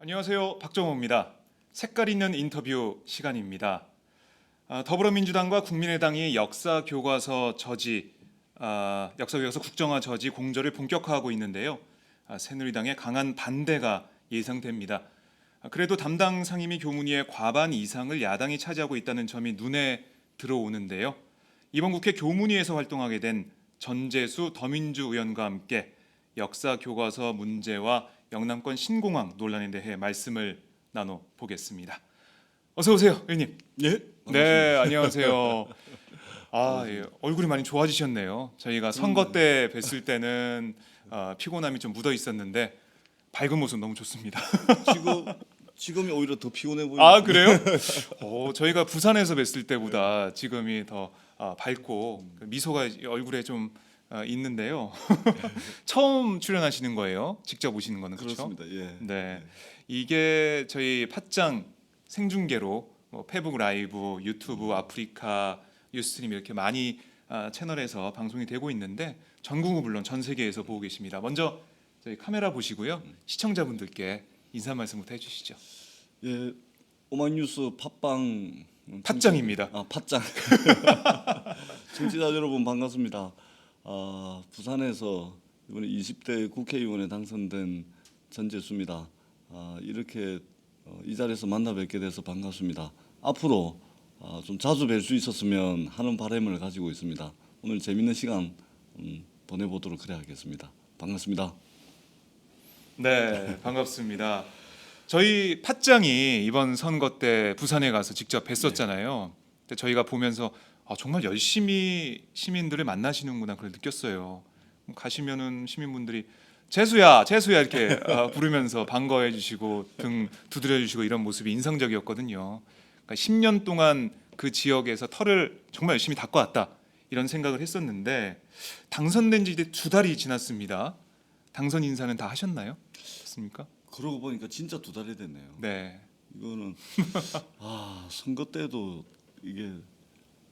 안녕하세요. 박정호입니다. 색깔 있는 인터뷰 시간입니다. 더불어민주당과 국민의당이 역사교과서 국정화 저지 공조를 본격화하고 있는데요. 새누리당의 강한 반대가 예상됩니다. 그래도 담당 상임위 교문위의 과반 이상을 야당이 차지하고 있다는 점이 눈에 들어오는데요. 이번 국회 교문위에서 활동하게 된 전재수 더민주 의원과 함께 역사교과서 문제와 영남권 신공항 논란에 대해 말씀을 나눠보겠습니다. 어서 오세요, 의원님. 예? 네, 안녕하세요. 예, 얼굴이 많이 좋아지셨네요. 저희가 선거 때 뵀을 때는 피곤함이 좀 묻어 있었는데 밝은 모습 너무 좋습니다. 지금이 오히려 더 피곤해 보이네요. 그래요? 저희가 부산에서 뵀을 때보다 지금이 더 밝고 미소가 이얼굴에 좀 있는데요. 처음 출연하시는 거예요? 직접 오시는 거는 그렇죠? 그렇습니다. 예. 네, 이게 저희 팟짱 생중계로 페북 라이브, 유튜브, 아프리카 유스트림 이렇게 많이 채널에서 방송이 되고 있는데 전국은 물론 전 세계에서 보고 계십니다. 먼저 저희 카메라 보시고요, 시청자분들께 인사 말씀부터 해주시죠. 예. 오마이뉴스 팟빵 팟짱입니다. 팟짱. 청취자 여러분 반갑습니다. 부산에서 이번에 20대 국회의원에 당선된 전재수입니다. 이렇게 이 자리에서 만나 뵙게 돼서 반갑습니다. 앞으로 좀 자주 뵐 수 있었으면 하는 바람을 가지고 있습니다. 오늘 재밌는 시간 보내보도록 그래 하겠습니다. 반갑습니다. 네, 반갑습니다. 저희 팟짱이 이번 선거 때 부산에 가서 직접 뵀었잖아요. 근데 저희가 보면서 정말 열심히 시민들을 만나시는구나 그걸 느꼈어요. 가시면은 시민분들이 재수야, 재수야 이렇게 부르면서 반가워해 주시고 등 두드려 주시고 이런 모습이 인상적이었거든요. 그러니까 10년 동안 그 지역에서 털을 정말 열심히 닦아 왔다 이런 생각을 했었는데 당선된 지 이제 2달이 지났습니다. 당선 인사는 다 하셨나요? 됐습니까? 그러고 보니까 진짜 2달이 됐네요. 네. 이거는 선거 때도 이게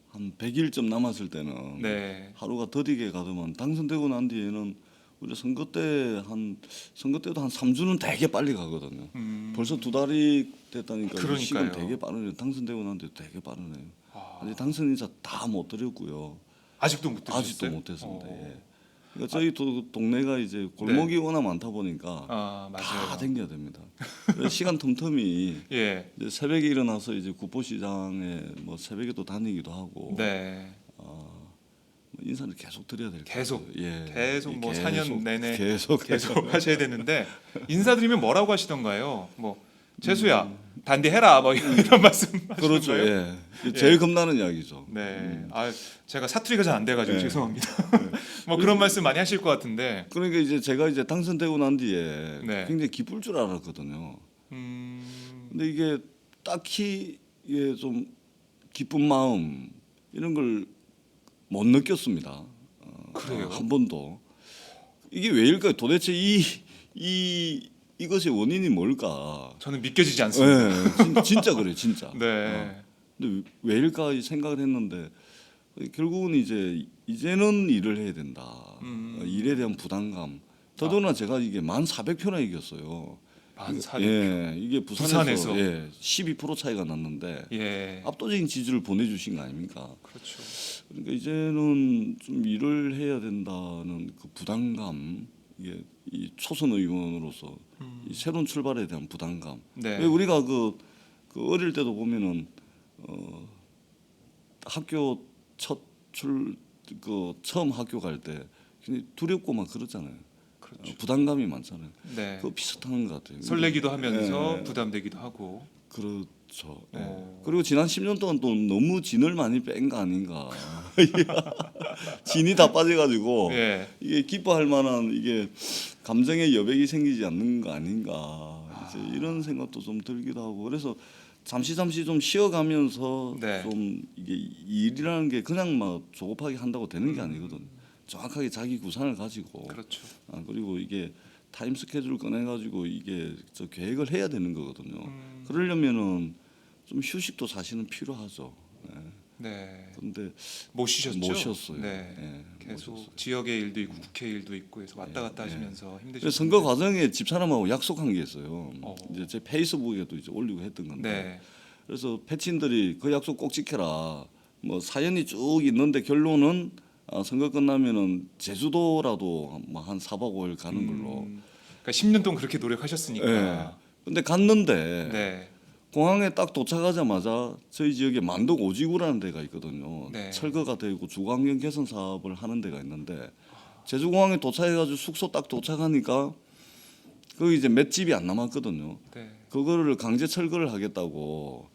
한 100일쯤 남았을 때는 네. 하루가 더디게 가더만 당선되고 난 뒤에는 우리 선거 때도 한 3주는 되게 빨리 가거든요. 벌써 2달이 됐다니까 그러니까요. 시간 되게 빠르네요. 당선되고 난 뒤에 되게 빠르네요. 아직 당선 인사 다 못 드렸고요. 아직도 못 드셨어요? 아직도 못 했습니다. 예. 그러니까 저희 동네가 이제 골목이 워낙 많다 보니까 다 맞아요. 댕겨야 됩니다. 그래서 시간 틈틈이 예. 이제 새벽에 일어나서 이제 구포시장에 뭐 새벽에도 다니기도 하고 네. 인사를 계속 드려야 될 거예요. 계속. 예. 계속 뭐 4년 내내 계속 하셔야 되는데 인사드리면 뭐라고 하시던가요? 뭐 재수야 단디해라 뭐 이런 말씀 그렇죠. 하시던가요? 예. 제일 겁나는 이야기죠. 네. 제가 사투리가 잘 안 돼가지고 네. 죄송합니다. 뭐 그런 말씀 많이 하실 것 같은데. 그러니까 이제 제가 이제 당선되고 난 뒤에 네. 굉장히 기쁠 줄 알았거든요. 음, 근데 이게 딱히 이게 좀 기쁜 마음 이런 걸 못 느꼈습니다. 그래요? 한 번도. 이게 왜일까요? 도대체 이것의 원인이 뭘까? 저는 믿겨지지 않습니다. 네, 진짜 그래, 진짜. 네. 근데 왜일까 이 생각을 했는데 결국은 이제는 일을 해야 된다. 일에 대한 부담감. 더더구나 제가 이게 1,400표나 이겼어요. 1,400표. 예, 이게 부산에서, 부산에서? 12% 차이가 났는데 예. 압도적인 지지를 보내주신 거 아닙니까? 그렇죠. 그러니까 이제는 좀 일을 해야 된다는 그 부담감, 이게 이 초선 의원으로서 이 새로운 출발에 대한 부담감. 네. 왜 우리가 그 어릴 때도 보면은 학교 처음 학교 갈 때 굉장히 두렵고 막 그러잖아요. 그렇죠. 부담감이 많잖아요. 네. 그거 비슷한 것 같아요. 설레기도 하면서 예. 부담되기도 하고. 그렇죠. 예. 어. 그리고 지난 10년 동안 또 너무 진을 많이 뺀 거 아닌가. 진이 다 빠져가지고 예. 이게 기뻐할 만한 이게 감정의 여백이 생기지 않는 거 아닌가. 이제 이런 생각도 좀 들기도 하고 그래서 잠시 좀 쉬어가면서 네. 좀 이게 일이라는 게 그냥 막 조급하게 한다고 되는 게 아니거든. 정확하게 자기 구상을 가지고 그렇죠. 그리고 이게 타임 스케줄 꺼내가지고 이게 저 계획을 해야 되는 거거든요. 그러려면은 좀 휴식도 사실은 필요하죠. 네. 네. 근데 못 쉬셨죠? 못 쉬었어요. 네. 예, 계속 못 쉬었어요. 지역의 일도 있고 국회 일도 있고 해서 왔다 갔다 예, 예. 하시면서 그래서 힘드셨는데. 선거 과정에 집사람하고 약속한 게 있어요. 어. 이제 제 페이스북에도 이제 올리고 했던 건데. 네. 그래서 패친들이 그 약속 꼭 지켜라. 뭐 사연이 쭉 있는데 결론은 선거 끝나면은 제주도라도 뭐한 4박 5일 가는 걸로. 그러니까 10년 동안 그렇게 노력하셨으니까. 예. 근데 갔는데 네. 공항에 딱 도착하자마자 저희 지역에 만덕 오지구라는 데가 있거든요. 네. 철거가 되고 주거환경 개선 사업을 하는 데가 있는데 제주공항에 도착해가지고 숙소 딱 도착하니까 거기 이제 맷집이 안 남았거든요. 네. 그거를 강제 철거를 하겠다고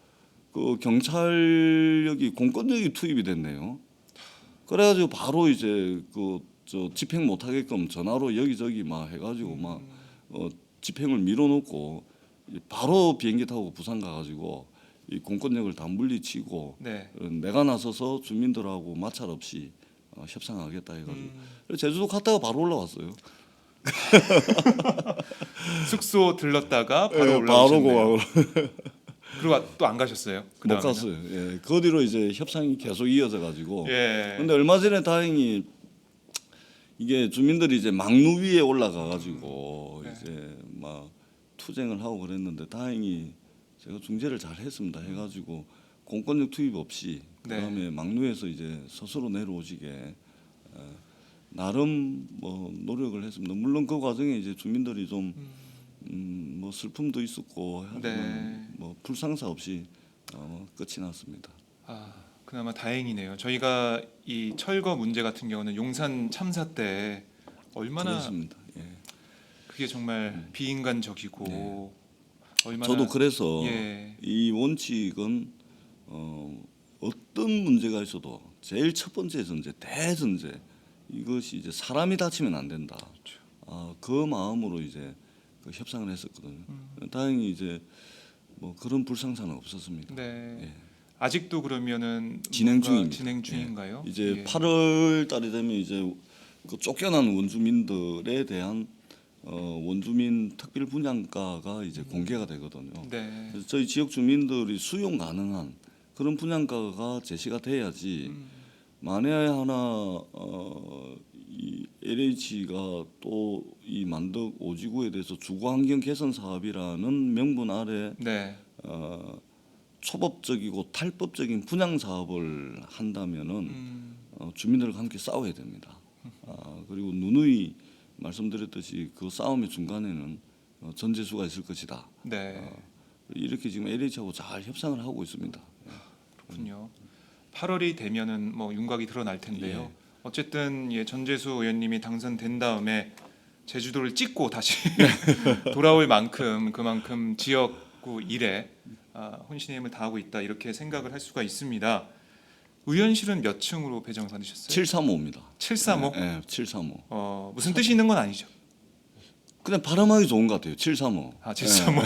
그 경찰력이 공권력이 투입이 됐네요. 그래가지고 바로 이제 그 저 집행 못 하게끔 전화로 여기저기 막 해가지고 막 집행을 밀어놓고 바로 비행기 타고 부산 가가지고 이 공권력을 다 물리치고 네. 내가 나서서 주민들하고 마찰 없이 협상하겠다 해가지고 그래서 제주도 갔다가 바로 올라왔어요. 숙소 들렀다가 바로 예, 올라오셨네요. 공항으로 그리고 또 안 가셨어요? 못 그다음에는? 갔어요. 예, 그 뒤로 이제 협상이 계속 이어져 가지고. 예. 근데 얼마 전에 다행히 이게 주민들이 이제 막루 위에 올라가 가지고 네. 이제 막 투쟁을 하고 그랬는데 다행히 제가 중재를 잘 했습니다. 해가지고 공권력 투입 없이 네. 그다음에 막루에서 이제 스스로 내려오시게 나름 뭐 노력을 했습니다. 물론 그 과정에 이제 주민들이 좀 뭐 슬픔도 있었고 하지만 네. 뭐 불상사 없이 끝이 났습니다. 아, 그나마 다행이네요. 저희가 이 철거 문제 같은 경우는 용산 참사 때 얼마나 그렇습니다. 예. 그게 정말 비인간적이고 얼마나 저도 그래서 예. 이 원칙은 어떤 문제가 있어도 제일 첫 번째 전제, 대전제 이것이 이제 사람이 다치면 안 된다. 그 마음으로 이제 그 협상을 했었거든요. 다행히 이제 뭐 그런 불상사는 없었습니다. 네. 예. 아직도 그러면은 진행 뭔가 중입니다. 진행 중인가요? 이제 예. 8월 달이 되면 이제 그 쫓겨난 원주민들에 대한 원주민 특별 분양가가 이제 공개가 되거든요. 네. 그래서 저희 지역 주민들이 수용 가능한 그런 분양가가 제시가 돼야지 만에 하나 이 LH가 또 이 만덕 오지구에 대해서 주거환경 개선 사업이라는 명분 아래 네. 초법적이고 탈법적인 분양 사업을 한다면은 주민들과 함께 싸워야 됩니다. 그리고 누누이 말씀드렸듯이 그 싸움의 중간에는 전재수가 있을 것이다. 네. 이렇게 지금 LH하고 잘 협상을 하고 있습니다. 그렇군요. 8월이 되면은 뭐 윤곽이 드러날 텐데요. 예. 어쨌든 예, 전재수 의원님이 당선된 다음에 제주도를 찍고 다시 돌아올 만큼 그만큼 지역구 일에 혼신의 힘을 다하고 있다 이렇게 생각을 할 수가 있습니다. 의원실은 몇 층으로 배정 받으셨어요? 735입니다. 735? 네, 735. 무슨 뜻이 있는 건 아니죠? 그냥 발음하기 좋은 것 같아요. 735. 아, 735.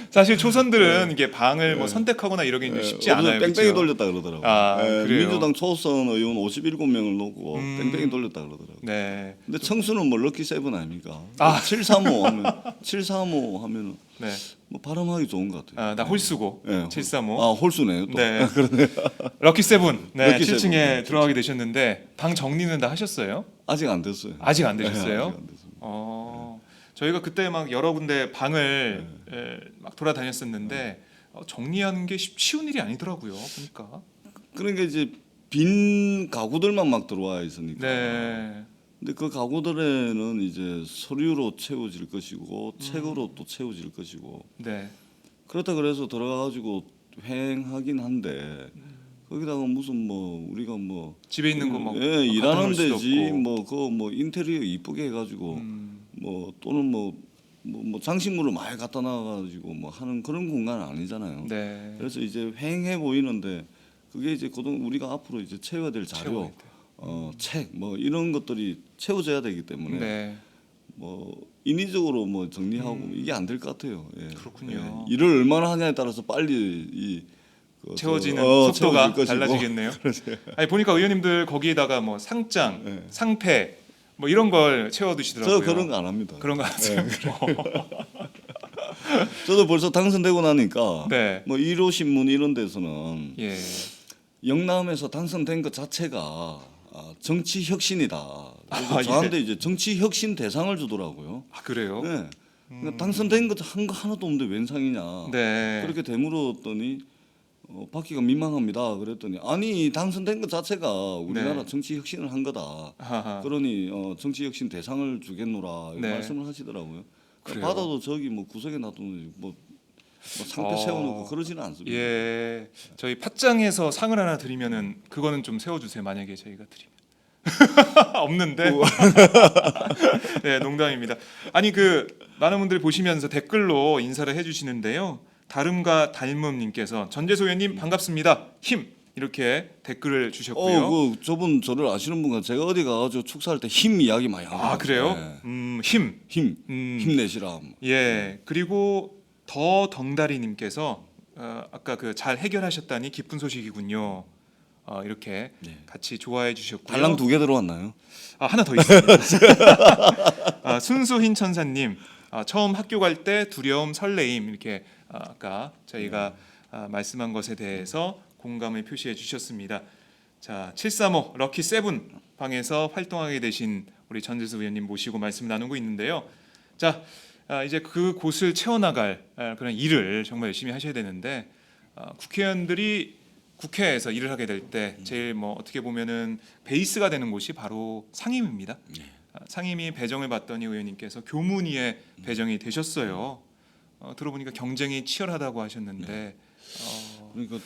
사실 초선들은 이게 방을 뭐 선택하거나 이러기 는 쉽지 않아요. 뺑뺑이 그렇죠? 돌렸다 그러더라고요. 아, 그래요? 민주당 초선 의원 57명을 놓고 뺑뺑이 돌렸다 그러더라고요. 네. 근데 청수는 뭐 럭키 세븐 아닙니까? 아. 735 하면 735 하면은 네. 뭐 발음하기 좋은 것 같아요. 나 홀수고 네. 735. 홀수네요. 또. 네. 럭키 세븐. 네. 럭키 7층에 세븐. 들어가게 되셨는데 방 정리는 다 하셨어요? 아직 안 됐어요. 아직 안 네, 되셨어요? 아직 안 됐습니다. 저희가 그때 막 여러 군데 방을 막 돌아다녔었는데 정리하는 게 쉬운 일이 아니더라고요. 보니까. 그러니까 이제 빈 가구들만 막 들어와 있으니까. 네. 근데 그 가구들에는 이제 서류로 채워질 것이고 책으로 또 채워질 것이고 네. 그렇다 그래서 들어가가지고 횡하긴 한데 거기다가 무슨 뭐 우리가 뭐 집에 있는 거 막 예, 일하는 수도 데지 없고. 뭐 그거 뭐 인테리어 이쁘게 해가지고 뭐 또는 뭐 장식물을 많이 갖다 놔가지고 뭐 하는 그런 공간은 아니잖아요. 네. 그래서 이제 횡해 보이는데 그게 이제 그동 우리가 앞으로 이제 채워야 될 자료, 채워야 돼. 책 뭐 이런 것들이 채워져야 되기 때문에 네. 뭐 인위적으로 뭐 정리하고 이게 안 될 것 같아요. 예. 그렇군요. 예. 일을 얼마나 하냐에 따라서 빨리 채워지는 채워질 속도가 것이고. 달라지겠네요. 아니 보니까 의원님들 거기에다가 뭐 상장, 네. 상패 뭐 이런 걸 채워 저 두시더라고요. 그런 거 안 합니다. 그런 거 하세요. 저도 벌써 당선되고 나니까 네. 뭐 1호 신문 이런 데서는 예. 영남에서 당선된 것 자체가 정치 혁신이다. 그래서 아, 예. 저한테 이제 정치 혁신 대상을 주더라고요. 아, 그래요? 네. 그러니까 당선된 것 한 거 하나도 없는데 웬 상이냐. 네. 그렇게 되물었더니 받기가 민망합니다. 그랬더니 아니 당선된 것 자체가 우리나라 네. 정치 혁신을 한 거다. 하하. 그러니 정치 혁신 대상을 주겠노라 이런 네. 말씀을 하시더라고요. 그래요? 받아도 저기 뭐 구석에 놔두면 뭐 상표 세워놓고 그러지는 않습니다. 예. 저희 팟짱에서 상을 하나 드리면은 그거는 좀 세워주세요. 만약에 저희가 드리면. 없는데. 네, 농담입니다. 아니 그 많은 분들이 보시면서 댓글로 인사를 해주시는데요. 다름과 닮음님께서 전재소 의원님 반갑습니다. 힘 이렇게 댓글을 주셨고요. 그 저분 저를 아시는 분과 제가 어디 가가지고 축사할 때 힘 이야기 많이 하거든요. 아 그래요? 네. 힘. 힘 음, 힘내시라. 예. 그리고 더 덩다리님께서 아까 그 잘 해결하셨다니 기쁜 소식이군요. 이렇게 네. 같이 좋아해 주셨고요. 달랑 2개 들어왔나요? 하나 더 있습니다. 순수흰 천사님 처음 학교 갈 때 두려움 설레임 이렇게 아까 저희가 말씀한 것에 대해서 공감을 표시해 주셨습니다. 자 735 럭키 세븐 방에서 활동하게 되신 우리 전재수 의원님 모시고 말씀 나누고 있는데요. 자 이제 그 곳을 채워나갈 그런 일을 정말 열심히 하셔야 되는데 국회의원들이 국회에서 일을 하게 될 때 제일 뭐 어떻게 보면은 베이스가 되는 곳이 바로 상임위입니다. 상임위 배정을 받더니 의원님께서 교문위에 배정이 되셨어요. 들어보니까 경쟁이 치열하다고 하셨는데 그러니까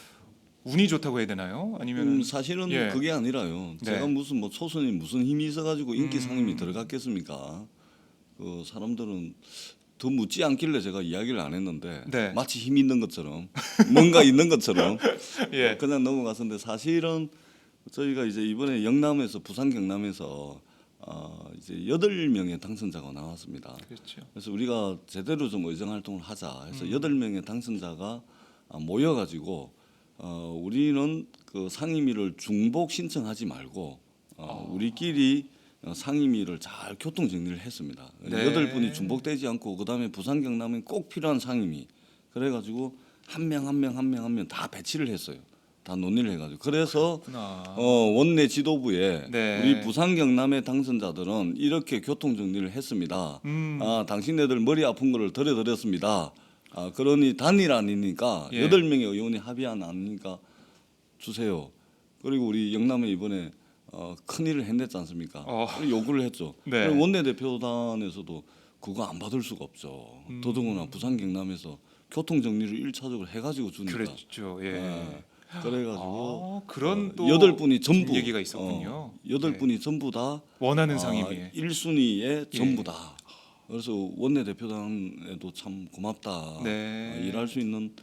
운이 좋다고 해야 되나요? 아니면 사실은 예. 그게 아니라요. 네. 제가 무슨 뭐 초선이 무슨 힘이 있어가지고 인기 상임이 들어갔겠습니까? 그 사람들은 더 묻지 않길래 제가 이야기를 안 했는데 네. 마치 힘 있는 것처럼 뭔가 있는 것처럼 예. 그냥 넘어갔었는데 사실은 저희가 이제 이번에 영남에서 부산 경남에서 이제 8명의 당선자가 나왔습니다. 그렇죠. 그래서 우리가 제대로 좀 의정 활동을 하자 해서 8명의 당선자가 모여가지고 우리는 그 상임위를 중복 신청하지 말고 우리끼리 상임위를 잘 교통 정리를 했습니다. 네. 8분이 중복되지 않고 그다음에 부산 경남에 꼭 필요한 상임위 그래가지고 한 명 한 명 다 배치를 했어요. 다 논의를 해가지고 그래서 그렇구나. 원내 지도부에 네. 우리 부산 경남의 당선자들은 이렇게 교통 정리를 했습니다. 당신네들 머리 아픈 거를 덜어드렸습니다. 그러니 단일 아니니까 예. 8명의 의원이 합의안 아니니까 주세요. 그리고 우리 영남에 이번에 큰 일을 해냈지 않습니까? 그리고 요구를 했죠. 네. 그리고 원내대표단에서도 그거 안 받을 수가 없죠. 더더구나 부산 경남에서 교통 정리를 1차적으로 해가지고 주니까. 그렇죠. 예. 그래가지고 그런 또 8분이 전부 얘기가 있었군요. 8분이 전부 다 원하는 상임위에 1순위에 예. 전부 다. 그래서 원내대표단에도 참 고맙다. 네. 일할 수 있는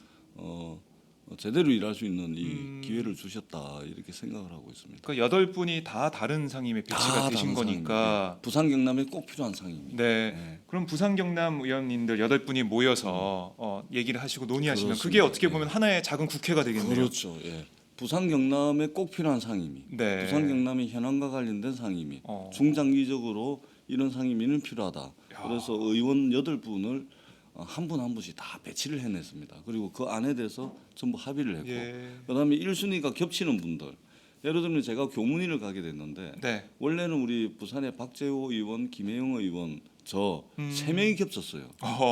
제대로 일할 수 있는 이 기회를 주셨다 이렇게 생각을 하고 있습니다. 그 8분이 다 다른 상임에 배치가 다 되신 다른 거니까. 상임위. 부산 경남에 꼭 필요한 상임위. 네. 네. 그럼 부산 경남 의원님들 8분이 모여서 얘기를 하시고 논의하시면 그게 그렇습니다. 어떻게 보면 하나의 작은 국회가 되겠네요. 그렇죠. 예. 부산 경남에 꼭 필요한 상임위. 네. 부산 경남의 현안과 관련된 상임위. 중장기적으로 이런 상임위는 필요하다. 그래서 의원 8분을 한 분 한 분씩 다 배치를 해냈습니다. 그리고 그 안에 대해서 전부 합의를 했고 예. 그다음에 1순위가 겹치는 분들 예를 들면 제가 교문위를 가게 됐는데 네. 원래는 우리 부산의 박재호 의원, 김혜영 의원 저 3명이 겹쳤어요.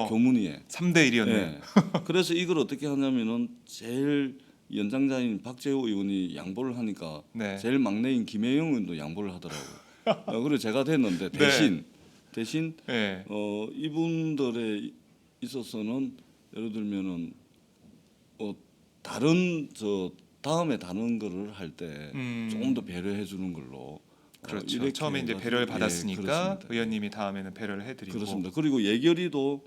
교문위에. 3대 1이었네요. 네. 그래서 이걸 어떻게 하냐면은 제일 연장자인 박재호 의원이 양보를 하니까 네. 제일 막내인 김혜영 의원도 양보를 하더라고요. 그래서 제가 됐는데 대신 네. 이분들에 있어서는 예를 들면은 다른 다음에 다른 거를 할 때 조금 더 배려해 주는 걸로 그렇죠. 이렇게 처음에 이제 해가지고, 배려를 예, 받았으니까 그렇습니다. 의원님이 다음에는 배려를 해드리고. 그렇습니다. 그리고 예결위도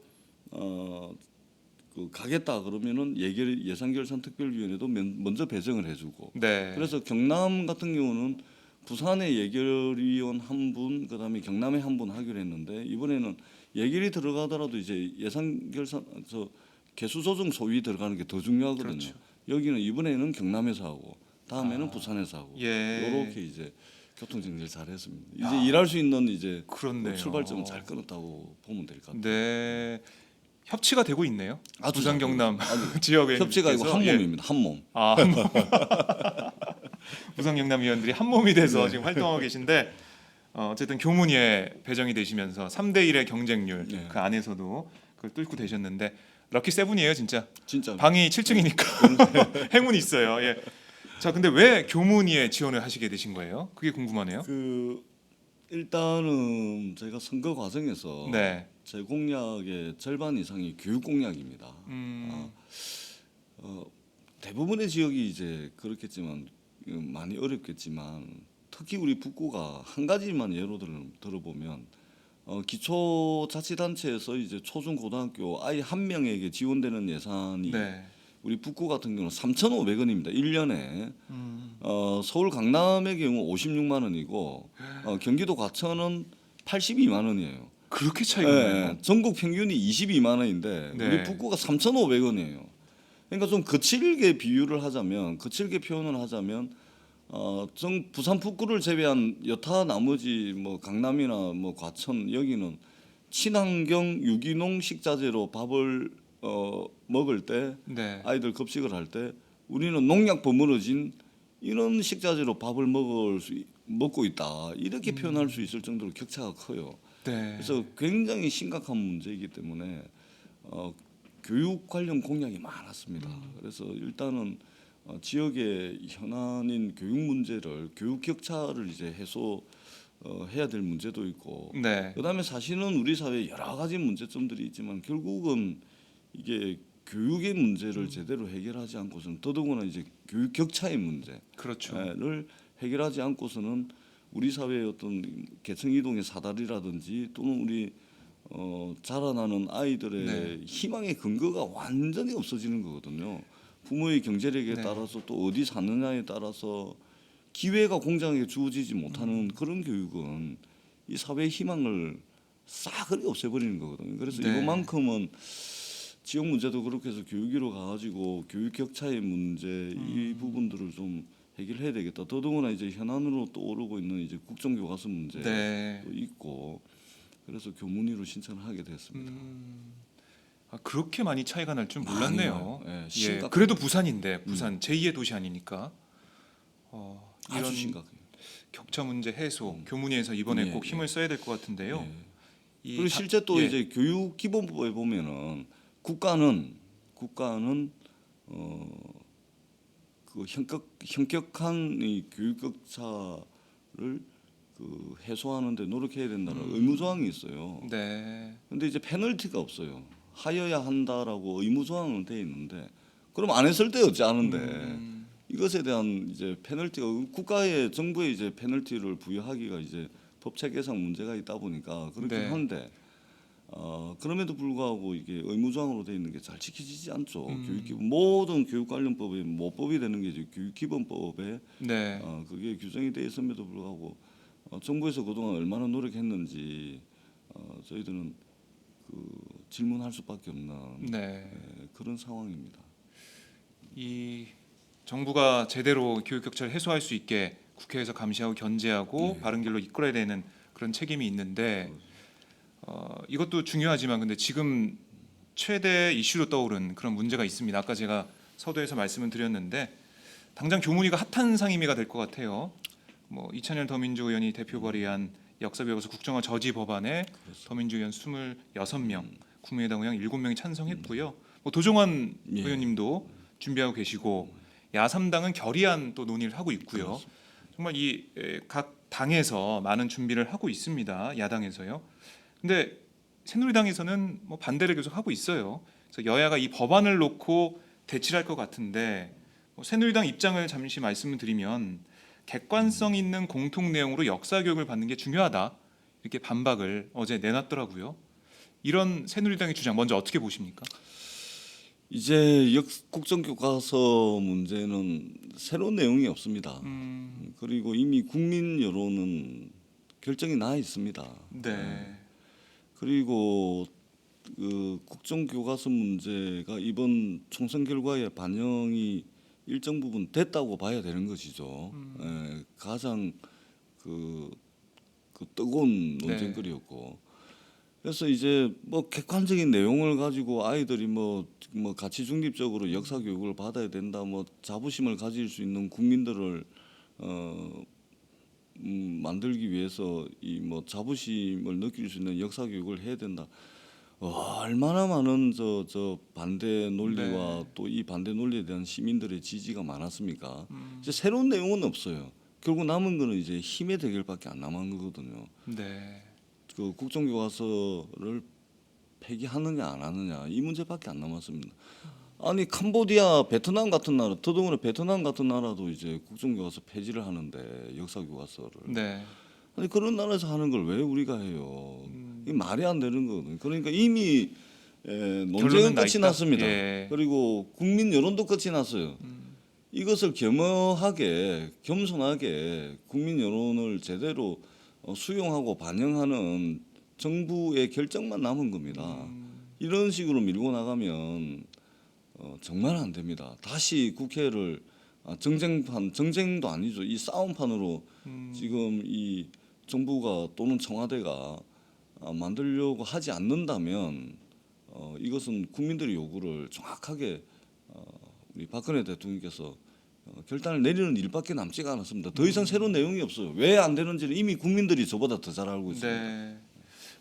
가겠다 그러면은 예산결산특별위원회도 먼저 배정을 해주고. 네. 그래서 경남 같은 경우는 부산에 예결위원 한 분, 그다음에 경남에 한 분 하기로 했는데 이번에는 예결위 들어가더라도 이제 예산결산 개수조정 소위 들어가는 게 더 중요하거든요. 그렇죠. 여기는 이번에는 경남에서 하고 다음에는 부산에서 하고 예. 이렇게 이제 교통 정리를 잘했습니다. 이제 일할 수 있는 이제 그렇네요. 출발점을 잘 끊었다고 보면 될 것 같아요. 네. 협치가 되고 있네요. 아주 부산 잘 경남 아주 지역의 협치가 아니고 한 몸입니다. 한 몸. 아, 한 몸. 부산 경남 위원들이 한 몸이 돼서 네. 지금 활동하고 계신데 어쨌든 교문위에 배정이 되시면서 3대 1의 경쟁률 네. 그 안에서도 그걸 뚫고 되셨는데 럭키 세븐이에요 진짜. 진짜 방이 7층이니까 행운이 있어요. 예. 자, 근데 왜 교문위에 지원을 하시게 되신 거예요? 그게 궁금하네요. 그 일단은 제가 선거 과정에서 네. 제 공약의 절반 이상이 교육 공약입니다. 음, 대부분의 지역이 이제 그렇겠지만 많이 어렵겠지만 특히 우리 북구가 한 가지만 예로 들어보면 기초자치단체에서 이제 초중 고등학교 아이 한 명에게 지원되는 예산이 네. 우리 북구 같은 경우는 3,500원입니다. 1년에. 음, 서울 강남의 경우 56만 원이고 경기도 과천은 82만 원이에요. 그렇게 차이가 나요. 전국 평균이 22만 원인데 네. 우리 북구가 3,500원이에요. 그러니까 좀 거칠게 비유를 하자면 거칠게 표현을 하자면 부산 북구를 제외한 여타 나머지 뭐 강남이나 뭐 과천 여기는 친환경 유기농 식자재로 밥을 먹을 때 네. 아이들 급식을 할 때 우리는 농약 버무려진 이런 식자재로 밥을 먹고 있다 이렇게 표현할 수 있을 정도로 격차가 커요. 네. 그래서 굉장히 심각한 문제이기 때문에 교육 관련 공약이 많았습니다. 그래서 일단은 지역의 현안인 교육 문제를 교육 격차를 이제 해야 될 문제도 있고 네. 그다음에 사실은 우리 사회에 여러 가지 문제점들이 있지만 결국은 이게 교육의 문제를 제대로 해결하지 않고서는 더더구나 이제 교육 격차의 문제를 그렇죠. 해결하지 않고서는 우리 사회의 어떤 계층 이동의 사다리라든지 또는 우리 자라나는 아이들의 네. 희망의 근거가 완전히 없어지는 거거든요. 부모의 경제력에 네. 따라서 또 어디 사느냐에 따라서 기회가 공정하게 주어지지 못하는 그런 교육은 이 사회의 희망을 싸그리 없애버리는 거거든요. 그래서 네. 이것만큼은 지역 문제도 그렇게 해서 교육위로 가가지고 교육 격차의 문제 이 부분들을 좀 해결해야 되겠다. 더더구나 이제 현안으로 또 오르고 있는 이제 국정교과서 문제도 네. 있고 그래서 교문위로 신청을 하게 됐습니다. 그렇게 많이 차이가 날 줄 많이 몰랐네요. 나요. 예, 예, 심각- 그래도 부산인데 부산 제2의 도시 아니니까 이런 아주 심각해요. 격차 문제 해소 교문위에서 이번에 예, 꼭 힘을 써야 될 것 같은데요. 예. 이 그리고 실제 또 예. 이제 교육 기본법에 보면은 국가는 그 현격한 이 교육 격차를 그 해소하는데 노력해야 된다는 의무 조항이 있어요. 네. 근데 이제 페널티가 없어요. 하여야 한다라고 의무 조항은 돼 있는데 그럼 안 했을 때 어찌 아는데 이것에 대한 이제 페널티가 국가의 정부에 이제 페널티를 부여하기가 이제 법 체계상 문제가 있다 보니까 그렇긴 네. 한데 그럼에도 불구하고 이게 의무 조항으로 돼 있는 게 잘 지켜지지 않죠. 모든 교육 관련법의 모법이 되는 게 이제 교육기본법에 네. 그게 규정이 돼 있음에도 불구하고 정부에서 그동안 얼마나 노력했는지 저희들은 질문할 수밖에 없는 네. 그런 상황입니다. 이 정부가 제대로 교육 격차를 해소할 수 있게 국회에서 감시하고 견제하고 네. 바른 길로 이끌어야 되는 그런 책임이 있는데 이것도 중요하지만 근데 지금 최대 이슈로 떠오른 그런 문제가 있습니다. 아까 제가 서두에서 말씀을 드렸는데 당장 교문위가 핫한 상임위가 될 것 같아요. 뭐 이찬열 더민주 의원이 대표 발의한 역사교과서 국정화 저지 법안에 더민주 의원 26명, 국민의당 의원 7명이 찬성했고요. 뭐 도종환 예. 의원님도 준비하고 계시고 야3당은 결의안 또 논의를 하고 있고요. 그렇습니다. 정말 이 각 당에서 많은 준비를 하고 있습니다. 야당에서요. 근데 새누리당에서는 뭐 반대를 계속 하고 있어요. 그래서 여야가 이 법안을 놓고 대치할 것 같은데 새누리당 입장을 잠시 말씀을 드리면 객관성 있는 공통 내용으로 역사 교육을 받는 게 중요하다 이렇게 반박을 어제 내놨더라고요. 이런 새누리당의 주장 먼저 어떻게 보십니까? 이제 국정교과서 문제는 새로운 내용이 없습니다. 그리고 이미 국민 여론은 결정이 나 있습니다. 네. 그리고 그 국정교과서 문제가 이번 총선 결과에 반영이 일정 부분 됐다고 봐야 되는 것이죠. 가장 그 뜨거운 논쟁거리였고 그래서 이제 뭐 객관적인 내용을 가지고 아이들이 뭐 가치 중립적으로 역사 교육을 받아야 된다, 뭐 자부심을 가질 수 있는 국민들을 만들기 위해서 이 뭐 자부심을 느낄 수 있는 역사 교육을 해야 된다. 얼마나 많은 저 반대 논리와 네. 또 이 반대 논리에 대한 시민들의 지지가 많았습니까? 이제 새로운 내용은 없어요. 결국 남은 거는 이제 힘의 대결밖에 안 남은 거거든요. 네. 그 국정교과서를 폐기하느냐 안 하느냐 이 문제밖에 안 남았습니다. 아니 캄보디아, 베트남 같은 나라, 더더군다나 베트남 같은 나라도 이제 국정교과서 폐지를 하는데 역사교과서를 네. 아니 그런 나라에서 하는 걸 왜 우리가 해요? 이 말이 안 되는 거거든요. 그러니까 이미 논쟁은 결론은 나 끝이 있다? 났습니다. 예. 그리고 국민 여론도 끝이 났어요. 이것을 겸허하게 겸손하게 국민 여론을 제대로 수용하고 반영하는 정부의 결정만 남은 겁니다. 이런 식으로 밀고 나가면 정말 안 됩니다. 다시 국회를 정쟁도 아니죠. 이 싸움판으로 지금 이 정부가 또는 청와대가 만들려고 하지 않는다면 이것은 국민들의 요구를 정확하게 우리 박근혜 대통령께서 결단을 내리는 일밖에 남지가 않았습니다. 더 이상 새로운 내용이 없어요. 왜 안 되는지는 이미 국민들이 저보다 더 잘 알고 있습니다. 네.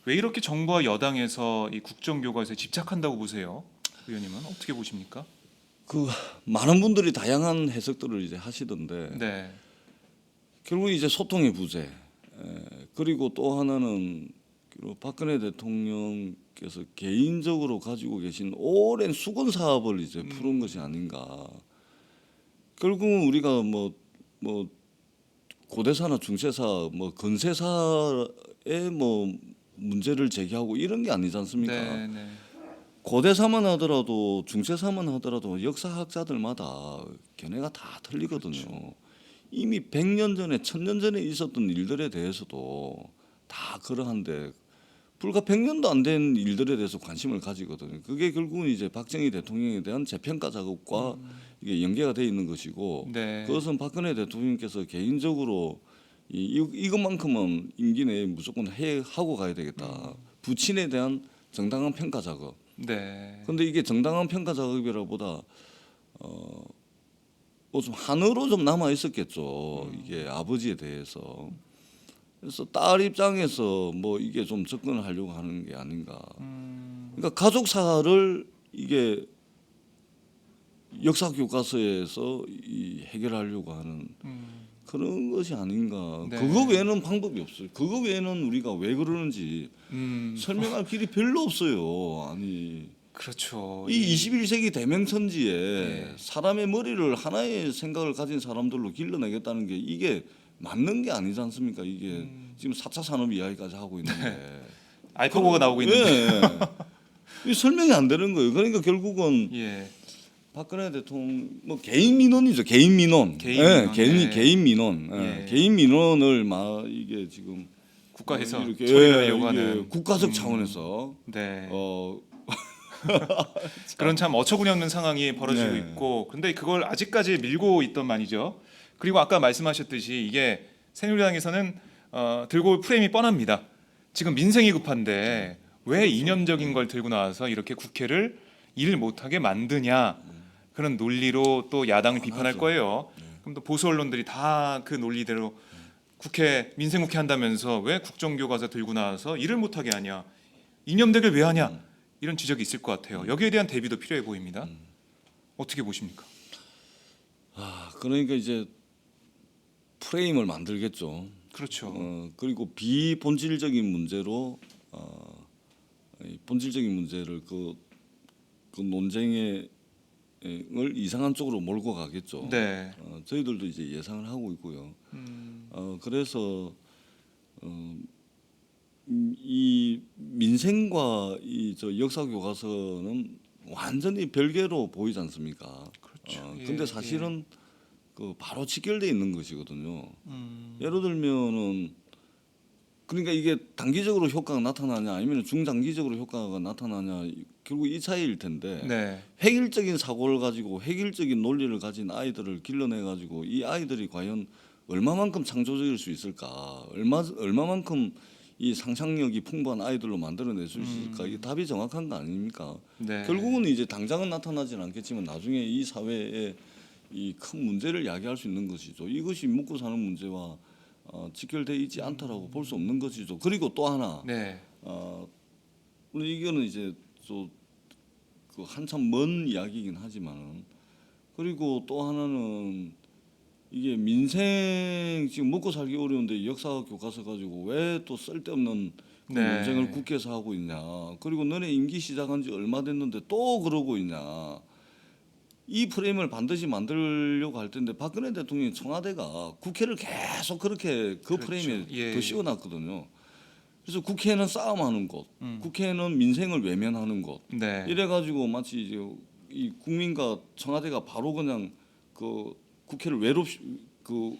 왜 이렇게 정부와 여당에서 이 국정교과서에 집착한다고 보세요? 의원님은 어떻게 보십니까? 그 많은 분들이 다양한 해석들을 이제 하시던데 네. 결국 이제 소통의 부재 그리고 또 하나는 박근혜 대통령께서 개인적으로 가지고 계신 오랜 수건 사업을 이제 푸는 것이 아닌가. 결국은 우리가 뭐 고대사나 중세사, 뭐 근세사의 뭐 문제를 제기하고 이런 게 아니지 않습니까? 네, 네. 고대사만 하더라도 중세사만 하더라도 역사학자들마다 견해가 다 틀리거든요. 그렇죠. 이미 100년 전에 1000년 전에 있었던 일들에 대해서도 다 그러한데 불과 100년도 안 된 일들에 대해서 관심을 가지거든요. 그게 결국은 이제 박정희 대통령에 대한 재평가 작업과 이게 연계가 돼 있는 것이고 네. 그것은 박근혜 대통령께서 개인적으로 이것만큼은 임기 내에 무조건 하고 가야 되겠다. 부친에 대한 정당한 평가 작업. 네. 근데 이게 정당한 평가 작업이라보다 뭐 좀 한으로 좀 남아 있었겠죠. 이게 아버지에 대해서. 그래서 딸 입장에서 뭐 이게 좀 접근을 하려고 하는 게 아닌가. 그러니까 가족사를 이게 역사 교과서에서 해결하려고 하는 그런 것이 아닌가. 네. 그거 외에는 방법이 없어요. 그거 외에는 우리가 왜 그러는지 설명할 길이 별로 없어요. 아니 그렇죠. 이 21세기 대명천지에 네. 사람의 머리를 하나의 생각을 가진 사람들로 길러내겠다는 게 이게 맞는 게 아니지 않습니까? 이게 지금 4차 산업 이야기까지 하고 있는데 알파고가 나오고 있는데. 이 설명이 안 되는 거예요. 그러니까 결국은 예. 박근혜 대통령 뭐 개인 민원이죠. 개인 민원. 개인 민원, 네. 개인 민원. 예. 개인 민원을 막 이게 지금 국가에서 이렇게 처리를 이게 요구하는 국가적 차원에서 네. 어 그런 참 어처구니 없는 상황이 벌어지고 네. 있고 근데 그걸 아직까지 밀고 있던 말이죠. 그리고 아까 말씀하셨듯이 이게 새누리당에서는 들고 올 프레임이 뻔합니다. 지금 민생이 급한데 왜 이념적인 걸 들고 나와서 이렇게 국회를 일을 못하게 만드냐 그런 논리로 또 야당을 비판할 하죠. 거예요. 그럼 또 보수 언론들이 다 그 논리대로 국회 민생국회 한다면서 왜 국정교과서 들고 나와서 일을 못하게 하냐 이념 대결 왜 하냐 이런 지적이 있을 것 같아요. 여기에 대한 대비도 필요해 보입니다. 어떻게 보십니까? 그러니까 이제 프레임을 만들겠죠. 그렇죠. 그리고 비본질적인 문제로 이 본질적인 문제를 그 논쟁의 을 이상한 쪽으로 몰고 가겠죠. 네. 저희들도 이제 예상을 하고 있고요. 그래서 이 민생과 이 저 역사 교과서는 완전히 별개로 보이지 않습니까? 그렇죠. 근데 예, 사실은 그 바로 직결돼 있는 것이거든요. 음. 예를 들면은 그러니까 이게 단기적으로 효과가 나타나냐 아니면 중장기적으로 효과가 나타나냐 결국 이 차이일 텐데 네. 획일적인 사고를 가지고 획일적인 논리를 가진 아이들을 길러내 가지고 이 아이들이 과연 얼마만큼 창조적일 수 있을까 얼마만큼 이 상상력이 풍부한 아이들로 만들어낼 수 있을까? 이게 답이 정확한 거 아닙니까? 네. 결국은 이제 당장은 나타나지는 않겠지만 나중에 이 사회에 이 큰 문제를 야기할 수 있는 것이죠. 이것이 먹고 사는 문제와 직결되어 있지 않다라고 볼 수 없는 것이죠. 그리고 또 하나, 네. 물론 이거는 이제 그 한참 먼 이야기이긴 하지만, 그리고 또 하나는 이게 민생 지금 먹고 살기 어려운데 역사 교과서 가지고 왜 또 쓸데없는 그 네. 논쟁을 국회에서 하고 있냐. 그리고 너네 임기 시작한 지 얼마 됐는데 또 그러고 있냐. 이 프레임을 반드시 만들려고 할 텐데 박근혜 대통령이 청와대가 국회를 계속 그렇게 그 그렇죠. 프레임에 예. 더 씌워놨거든요. 그래서 국회는 싸움하는 곳, 음. 국회는 민생을 외면하는 곳. 네. 이래가지고 마치 이제 이 국민과 청와대가 바로 그냥 그 국회를 고립시켜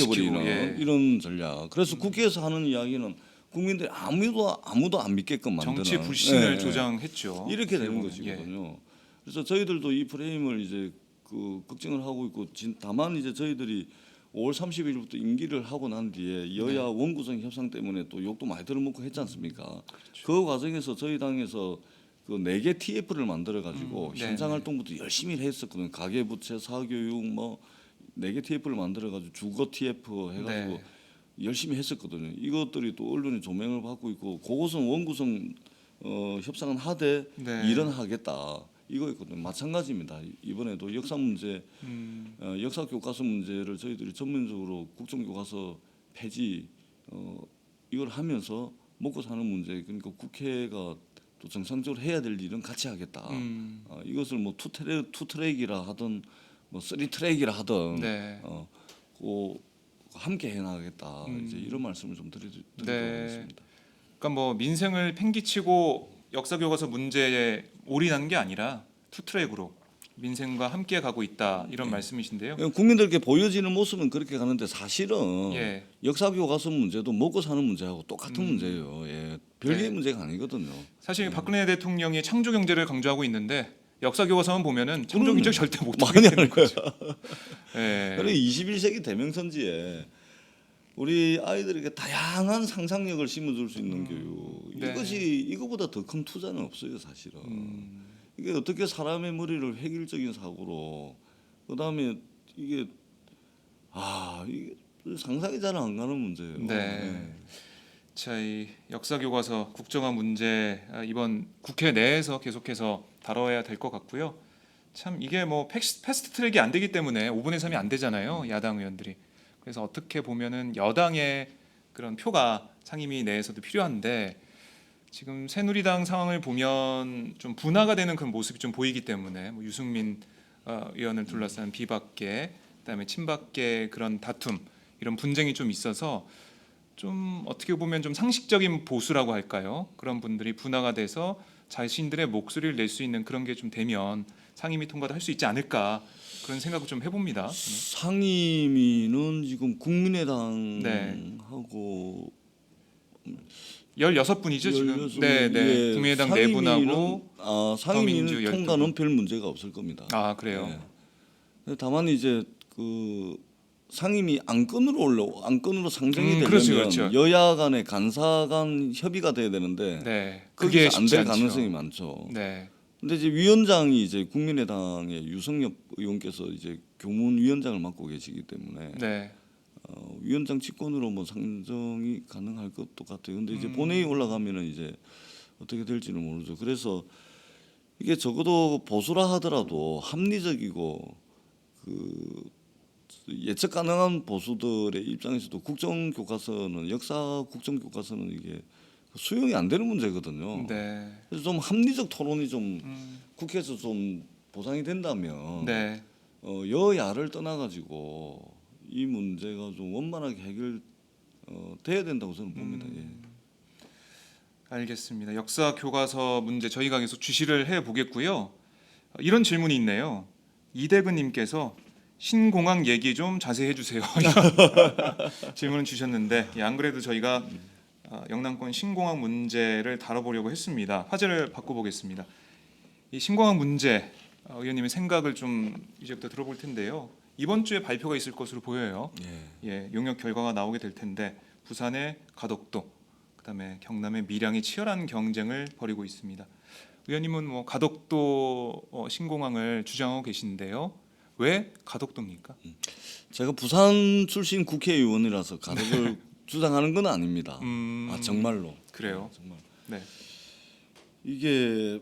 버리는 고립시키고, 예. 이런 전략. 그래서 국회에서 하는 이야기는 국민들이 아무도 안 믿게끔 만드는 정치 불신을 예, 예. 조장했죠. 이렇게 되는 어떻게 보면. 것이거든요. 그래서 저희들도 이 프레임을 이제 그 걱정을 하고 있고 다만 이제 저희들이 5월 30일부터 임기를 하고 난 뒤에 여야 원구성 협상 때문에 또 욕도 많이 들어먹고 했지 않습니까? 그 과정에서 저희 당에서 그 4개 TF를 만들어 가지고 네네. 현장 활동부터 열심히 했었거든요. 가계부채, 사교육 뭐 4개 TF를 만들어 가지고 주거 TF 해 가지고 네. 열심히 했었거든요. 이것들이 또 언론의 조명을 받고 있고 그것은 원구성 협상은 하되 네. 일은 하겠다. 이거였거든요. 마찬가지입니다. 이번에도 역사 문제, 역사 교과서 문제를 저희들이 전면적으로 국정교과서 폐지 이걸 하면서 먹고 사는 문제, 그러니까 국회가 또 정상적으로 해야 될 일은 같이 하겠다. 이것을 뭐 투트랙이라 하든 뭐 쓰리트랙이라 하든 네. 함께 해나가겠다. 이제 이런 말씀을 좀 드리도록 네. 하겠습니다. 그러니까 뭐 민생을 팽개치고 역사 교과서 문제에 올인하는 게 아니라 투트랙으로 민생과 함께 가고 있다 이런 말씀이신데요. 국민들께 보여지는 모습은 그렇게 가는데 사실은 예. 역사 교과서 문제도 먹고 사는 문제하고 똑같은 문제예요. 예. 별개의 네. 문제가 아니거든요. 사실 박근혜 대통령이 창조 경제를 강조하고 있는데 역사 교과서만 보면은 창조 그럼요. 경제 절대 못 많이 하게 되는 할 거야. 거죠. 예. 그리고 21세기 대명선지에 우리 아이들에게 다양한 상상력을 심어줄 수 있는 교육, 네. 이것이 이거보다 더 큰 투자는 없어요, 사실은. 이게 어떻게 사람의 머리를 획일적인 사고로, 그다음에 이게 이게 상상이 잘 안 가는 문제예요. 네. 자, 이 역사 교과서 국정화 문제 이번 국회 내에서 계속해서 다뤄야 될 것 같고요. 참 이게 뭐 패스트 트랙이 안 되기 때문에 5분의 3이 안 되잖아요. 야당 의원들이. 그래서 어떻게 보면은 여당의 그런 표가 상임위 내에서도 필요한데 지금 새누리당 상황을 보면 좀 분화가 되는 그런 모습이 좀 보이기 때문에 뭐 유승민 의원을 둘러싼 비박계, 그다음에 친박계 그런 다툼 이런 분쟁이 좀 있어서 좀 어떻게 보면 좀 상식적인 보수라고 할까요? 그런 분들이 분화가 돼서 자신들의 목소리를 낼 수 있는 그런 게 좀 되면 상임위 통과도 할 수 있지 않을까 그런 생각을 좀 해봅니다. 상임위는 지금 네. 국민의당하고 16분이죠 지금. 16 네, 네. 예, 국민의당 상임위는, 4분하고 상임위는 더민주 통과는 별 문제가 없을 겁니다. 아 그래요. 예. 다만 이제 그 상임위 안건으로 상정이 되려면 그렇죠. 여야 간의 간사 간 협의가 돼야 되는데 네. 그게 거기서 안 쉽지 될 않죠. 가능성이 많죠. 네. 근데 이제 위원장이 이제 국민의당의 유성엽 의원께서 이제 교문위원장을 맡고 계시기 때문에 네. 위원장 직권으로 뭐 상정이 가능할 것도 같아요. 근데 이제 본회의 올라가면은 이제 어떻게 될지는 모르죠. 그래서 이게 적어도 보수라 하더라도 합리적이고 그 예측 가능한 보수들의 입장에서도 국정교과서는 역사 국정교과서는 이게 수용이 안 되는 문제거든요. 네. 그래서 좀 합리적 토론이 좀 국회에서 좀 보장이 된다면 네. 여야를 떠나가지고 이 문제가 좀 원만하게 돼야 된다고 저는 봅니다. 예. 알겠습니다. 역사 교과서 문제 저희가 계속 주시를 해 보겠고요. 이런 질문이 있네요. 이대근님께서 신공항 얘기 좀 자세히 해주세요. 질문을 주셨는데 안 그래도 저희가 영남권 신공항 문제를 다뤄보려고 했습니다. 화제를 바꿔보겠습니다. 이 신공항 문제 의원님의 생각을 좀 이제부터 들어볼 텐데요. 이번 주에 발표가 있을 것으로 보여요. 예, 용역 결과가 나오게 될 텐데 부산의 가덕도 그다음에 경남의 밀양이 치열한 경쟁을 벌이고 있습니다. 의원님은 뭐 가덕도 신공항을 주장하고 계신데요. 왜 가덕도입니까? 제가 부산 출신 국회의원이라서 가덕을 주장하는 건 아닙니다. 정말로. 그래요. 정말. 네. 이게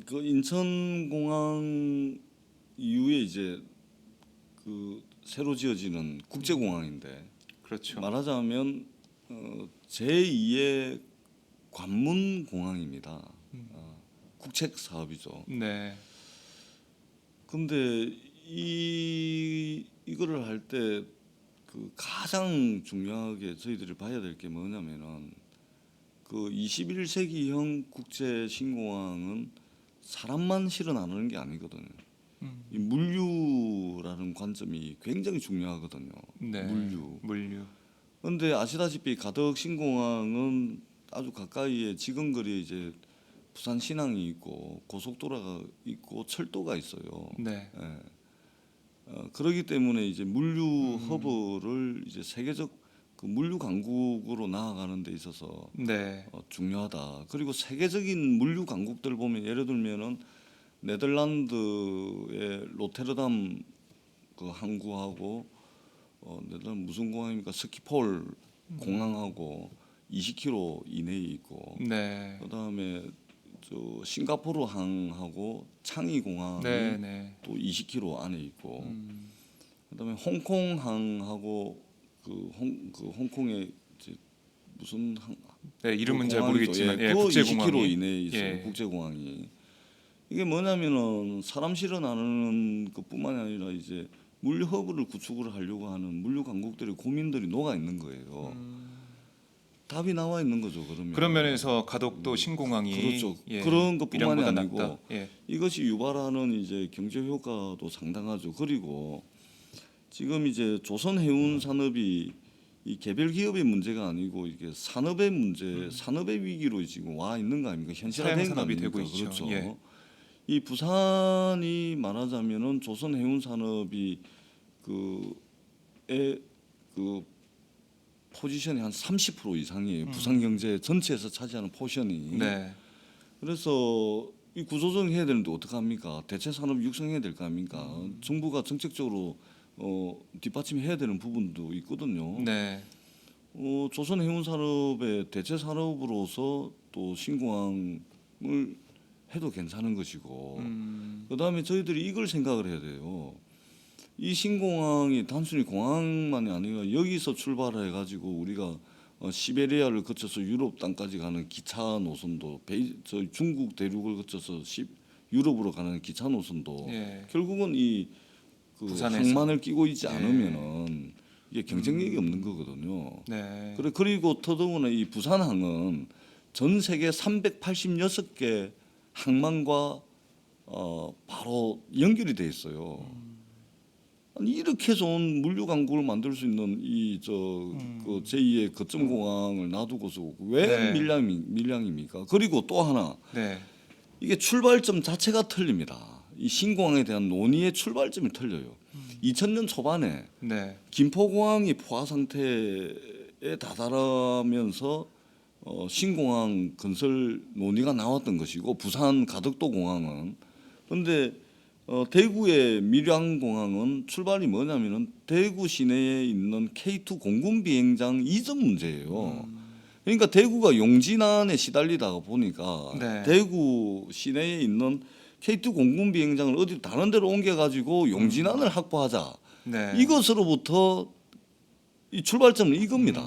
그 인천공항 이후에 이제 그 새로 지어지는 국제공항인데 그렇죠. 말하자면 제2의 관문공항입니다. 국책 사업이죠. 네. 근데 이거를 할 때 그 가장 중요하게 저희들이 봐야 될 게 뭐냐면은 그 21세기형 국제 신공항은 사람만 실은 안 하는 게 아니거든요. 이 물류라는 관점이 굉장히 중요하거든요. 네. 물류. 그런데 아시다시피 가덕 신공항은 아주 가까이에 지근거리에 이제 부산 신항이 있고 고속도로가 있고 철도가 있어요. 네. 예. 그렇기 때문에 이제 물류 허브를 이제 세계적 그 물류 강국으로 나아가는 데 있어서 네. 중요하다. 그리고 세계적인 물류 강국들 보면 예를 들면은 네덜란드의 로테르담 그 항구하고 네덜란드 무슨 공항입니까? 스키폴 공항하고 20km 이내에 있고 네. 그다음에 저 싱가포르 항하고 창의 공항이 네. 네. 또 20km 안에 있고 그다음에 홍콩 항하고 그 홍콩에 이제 무슨 항 네, 이름은 그 잘 공항이죠. 모르겠지만 예, 예, 그 국제공항이 20km 이내에 있어요. 예. 국제공항이 이게 뭐냐면은 사람 실어나는 것뿐만이 아니라 이제 물류 허브를 구축을 하려고 하는 물류 강국들의 고민들이 녹아 있는 거예요. 답이 나와 있는 거죠. 그런 면에서 가덕도 신공항이 그렇죠. 예, 그런 것뿐만이 밀양보다 아니고 낫다. 예. 이것이 유발하는 이제 경제 효과도 상당하죠. 그리고 지금 이제 조선 해운 산업이 이 개별 기업의 문제가 아니고 이게 산업의 문제, 산업의 위기로 지금 와 있는 거 아닙니까? 현실화된 거 산업이 아닙니까? 되고 있죠. 그렇죠. 예. 이 부산이 말하자면은 조선 해운 산업이 그의 그 포지션이 한 30% 이상이에요. 부산 경제 전체에서 차지하는 포션이. 네. 그래서 이 구조조정 해야 되는데 어떡합니까? 대체 산업 육성해야 될 거 아닙니까? 정부가 정책적으로 뒷받침해야 되는 부분도 있거든요. 네. 조선 해운 산업의 대체 산업으로서 또 신공항을 해도 괜찮은 것이고 그다음에 저희들이 이걸 생각을 해야 돼요. 이 신공항이 단순히 공항만이 아니라 여기서 출발해 가지고 우리가 시베리아를 거쳐서 유럽 땅까지 가는 기차 노선도 저 중국 대륙을 거쳐서 유럽으로 가는 기차 노선도 예. 결국은 그 부산에서. 항만을 끼고 있지 예. 않으면은 이게 경쟁력이 없는 거거든요. 네. 그리고 더더구나 이 부산항은 전 세계 386개 항만과 바로 연결이 돼 있어요. 아니 이렇게 좋은 물류 강국을 만들 수 있는 그 제2의 거점 공항을 놔두고서 왜 네. 밀양입니까? 그리고 또 하나 네. 이게 출발점 자체가 틀립니다. 이 신공항에 대한 논의의 출발점이 틀려요. 2000년 초반에 네. 김포공항이 포화 상태에 다다르면서 신공항 건설 논의가 나왔던 것이고 부산 가덕도 공항은 그런데 대구의 밀양공항은 출발이 뭐냐면은 대구 시내에 있는 K2 공군 비행장 이전 문제예요. 그러니까 대구가 용진안에 시달리다가 보니까 네. 대구 시내에 있는 K2 공군 비행장을 어디 다른 데로 옮겨 가지고 용진안을 확보하자. 네. 이것으로부터 이 출발점은 이겁니다.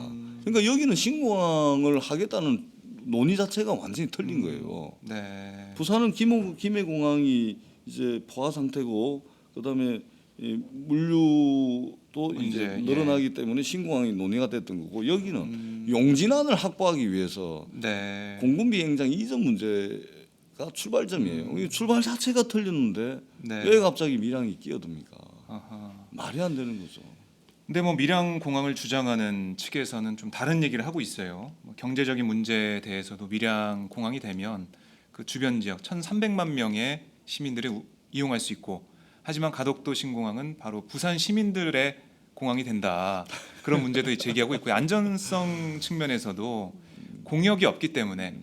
그러니까 여기는 신공항을 하겠다는 논의 자체가 완전히 틀린 거예요. 네. 부산은 김해공항이 이제 포화 상태고 그다음에 이 물류도 이제 문제, 늘어나기 때문에 신공항이 논의가 됐던 거고 여기는 용진안을 확보하기 위해서 네. 공군 비행장 이전 문제가 출발점이에요. 이 출발 자체가 틀렸는데 네. 왜 갑자기 밀양이 끼어듭니까? 아하. 말이 안 되는 거죠. 근데 뭐 밀양 공항을 주장하는 측에서는 좀 다른 얘기를 하고 있어요. 뭐 경제적인 문제에 대해서도 밀양 공항이 되면 그 주변 지역 1,300만 명의 시민들이 이용할 수 있고 하지만 가덕도 신공항은 바로 부산 시민들의 공항이 된다. 그런 문제도 제기하고 있고요. 안전성 측면에서도 공역이 없기 때문에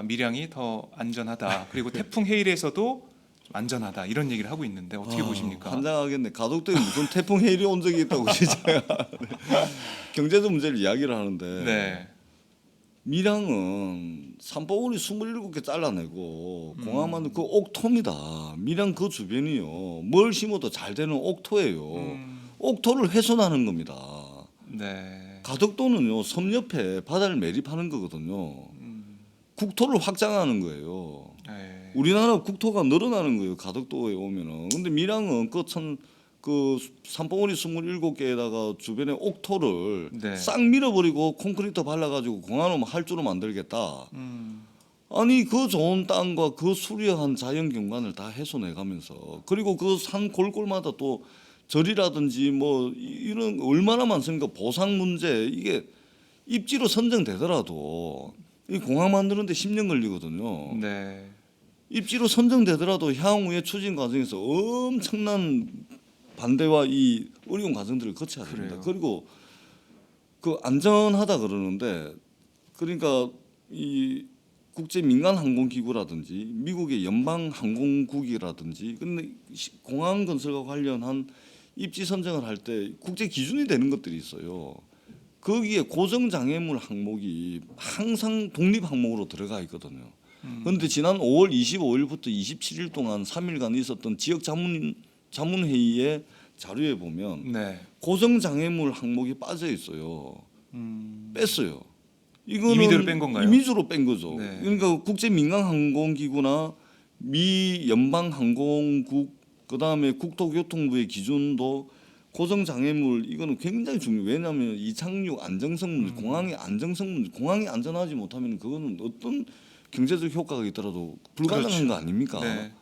밀양이 더 안전하다. 그리고 태풍 헤일에서도 좀 안전하다 이런 얘기를 하고 있는데 어떻게 보십니까? 환장하겠네. 가덕도에 무슨 태풍 해일이 온 적이 있다고 진짜. 경제적 문제를 이야기를 하는데 네. 밀양은 산봉우리 27개 잘라내고 공항만 그 옥토입니다. 밀양 그 주변이요. 뭘 심어도 잘 되는 옥토예요. 옥토를 훼손하는 겁니다. 네. 가덕도는요 섬 옆에 바다를 매립하는 거거든요. 국토를 확장하는 거예요. 네. 우리나라 국토가 늘어나는 거예요. 가덕도에 오면은. 근데 밀양은 그 산봉우리 27개에다가 주변에 옥토를 네. 싹 밀어버리고 콘크리트 발라가지고 공항을 할주로 만들겠다. 음. 아니 그 좋은 땅과 그 수려한 자연 경관을 다 훼손해가면서 그리고 그 산 골골마다 또 절이라든지 뭐 이런 얼마나 많습니까? 보상 문제 이게 입지로 선정되더라도 이 공항 만드는데 10년 걸리거든요. 네. 입지로 선정되더라도 향후의 추진 과정에서 엄청난 반대와 이 어려운 과정들을 거쳐야 됩니다. 그래요. 그리고 그 안전하다 그러는데 그러니까 이 국제 민간 항공 기구라든지 미국의 연방 항공국이라든지 근데 공항 건설과 관련한 입지 선정을 할 때 국제 기준이 되는 것들이 있어요. 거기에 고정 장애물 항목이 항상 독립 항목으로 들어가 있거든요. 그런데 지난 5월 25일부터 27일 동안 3일간 있었던 지역 자문 회의의 자료에 보면 네. 고정 장애물 항목이 빠져 있어요. 뺐어요. 이거는 임의대로 뺀 건가요? 임의적으로 뺀 거죠. 네. 그러니까 국제 민간 항공기구나 미 연방 항공국 그다음에 국토교통부의 기준도 고정 장애물 이거는 굉장히 중요해요. 왜냐하면 이착륙 안정성 문제, 공항의 안정성 문제, 공항이 안전하지 못하면 그거는 어떤 경제적 효과가 있더라도 불가능한 그렇죠. 거 아닙니까? 네.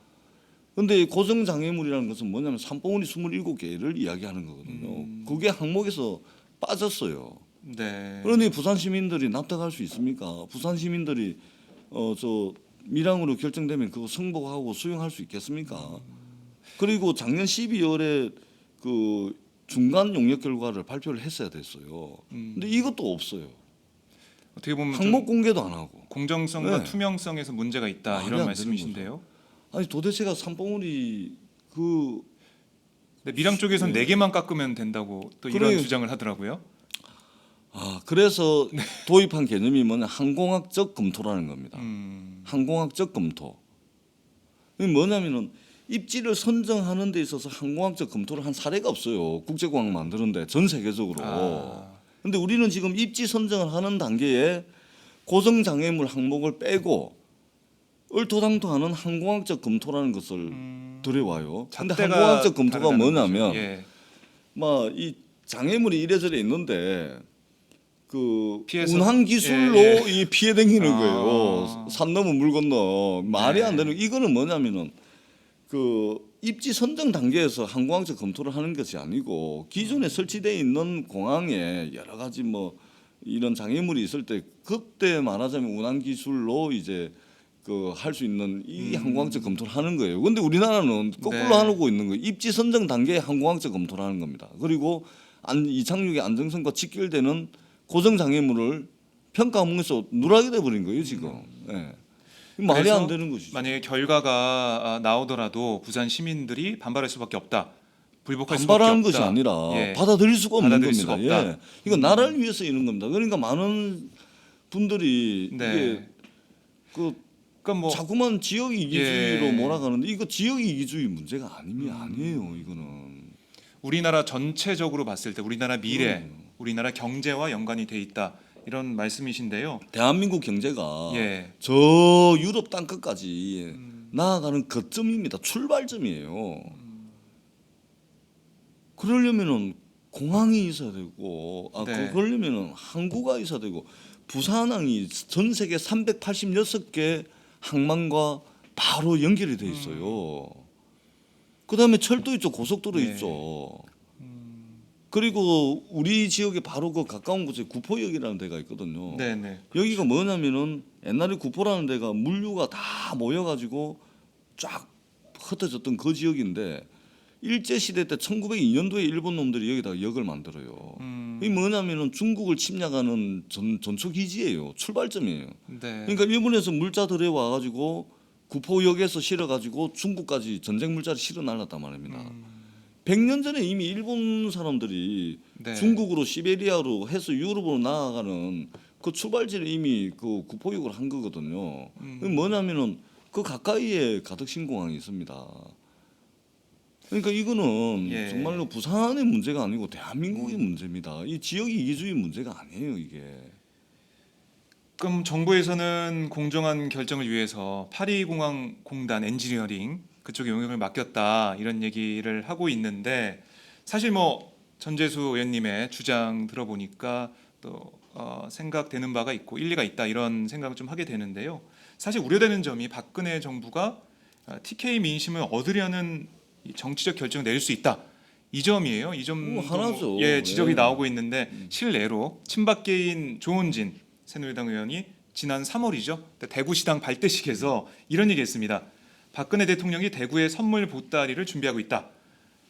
근데 고정 장애물이라는 것은 뭐냐면 산봉우리 27개를 이야기하는 거거든요. 그게 항목에서 빠졌어요. 네. 그러니 부산 시민들이 납득할 수 있습니까? 부산 시민들이 저 밀양으로 결정되면 그거 승복하고 수용할 수 있겠습니까? 그리고 작년 12월에 그 중간 용역 결과를 발표를 했어야 됐어요. 근데 이것도 없어요. 어떻게 보면 좀 항목 공개도 안 하고. 공정성과 네. 투명성에서 문제가 있다 말이 이런 안 말씀이신데요. 아니 도대체가 산봉우리 그 근데 밀양 쪽에서는 네. 4개만 깎으면 된다고 또 이런 그래요. 주장을 하더라고요. 그래서 도입한 개념이 뭐냐 항공학적 검토라는 겁니다. 항공학적 검토. 이게 뭐냐면은 입지를 선정하는 데 있어서 항공학적 검토를 한 사례가 없어요. 국제공항 만드는데 전 세계적으로. 근데 우리는 지금 입지 선정을 하는 단계에 고정 장애물 항목을 빼고 얼토당토하는 항공학적 검토라는 것을 들여와요. 근데 잣대가 항공학적 검토가 다르다는 뭐냐면 거죠. 예. 막 이 장애물이 이래저래 있는데 그 피해서- 운항 기술로 예, 이 피해 댕기는 아. 거예요. 산 넘어 물 건너 말이 안 네. 되는 이거는 뭐냐면은 그 입지 선정 단계에서 항공학적 검토를 하는 것이 아니고 기존에 설치되어 있는 공항에 여러 가지 뭐 이런 장애물이 있을 때 그때 말하자면 운항 기술로 이제 그 할 수 있는 이 항공학적 검토를 하는 거예요. 근데 우리나라는 거꾸로 네. 하고 있는 거예요. 입지 선정 단계에 항공학적 검토를 하는 겁니다. 그리고 이착륙의 안정성과 직결되는 고정 장애물을 평가 항목에서 누락이 돼 버린 거예요, 지금. 예. 말이 그래서 안 되는 것이죠. 만약에 결과가 나오더라도 부산 시민들이 반발할 수밖에 없다. 불복할 수밖에 반발하는 없다. 것이 아니라 예. 받아들일 수가 없는 받아들일 겁니다. 수가 없다. 예. 이거 나라를 위해서 있는 겁니다. 그러니까 많은 분들이 네. 이게 그 그러니까 뭐 자꾸만 지역 이기주의로 예. 몰아가는데 이거 지역 이기주의 문제가 아니에요. 이거는. 우리나라 전체적으로 봤을 때 우리나라 미래, 우리나라 경제와 연관이 돼 있다. 이런 말씀이신데요. 대한민국 경제가 예. 저 유럽 땅끝까지 나아가는 거점입니다. 출발점이에요. 그러려면은 공항이 있어야 되고, 네. 그러려면은 항구가 있어야 되고, 부산항이 전 세계 386개 항만과 바로 연결이 돼 있어요. 그다음에 철도 있죠, 고속도로 네. 있죠. 그리고 우리 지역에 바로 그 가까운 곳에 구포역이라는 데가 있거든요. 네, 네. 여기가 뭐냐면은 옛날에 구포라는 데가 물류가 다 모여가지고 쫙 흩어졌던 그 지역인데 일제 시대 때 1902년도에 일본 놈들이 여기다가 역을 만들어요. 이 뭐냐면은 중국을 침략하는 전초 기지예요. 출발점이에요. 네. 그러니까 일본에서 물자 들여와 가지고 구포역에서 실어 가지고 중국까지 전쟁 물자를 실어 날랐단 말입니다. 100년 전에 이미 일본 사람들이 네. 중국으로 시베리아로 해서 유럽으로 나아가는 그 출발지를 이미 그 구포역을 한 거거든요. 그게 뭐냐면은 그 가까이에 가덕 신공항이 있습니다. 그러니까 이거는 예. 정말로 부산의 문제가 아니고 대한민국의 문제입니다. 이 지역 이기주의 문제가 아니에요, 이게. 그럼 정부에서는 공정한 결정을 위해서 파리공항공단 엔지니어링 그쪽에 용역을 맡겼다 이런 얘기를 하고 있는데 사실 뭐 전재수 의원님의 주장 들어보니까 또 생각되는 바가 있고 일리가 있다 이런 생각을 좀 하게 되는데요. 사실 우려되는 점이 박근혜 정부가 TK 민심을 얻으려는 이 정치적 결정을 내릴 수 있다. 이 점이에요. 이 점도 하나죠. 예, 지적이 예. 나오고 있는데 실례로 친박계인 조은진 새누리당 의원이 지난 3월이죠. 대구시당 발대식에서 이런 얘기했습니다. 박근혜 대통령이 대구에 선물 보따리를 준비하고 있다.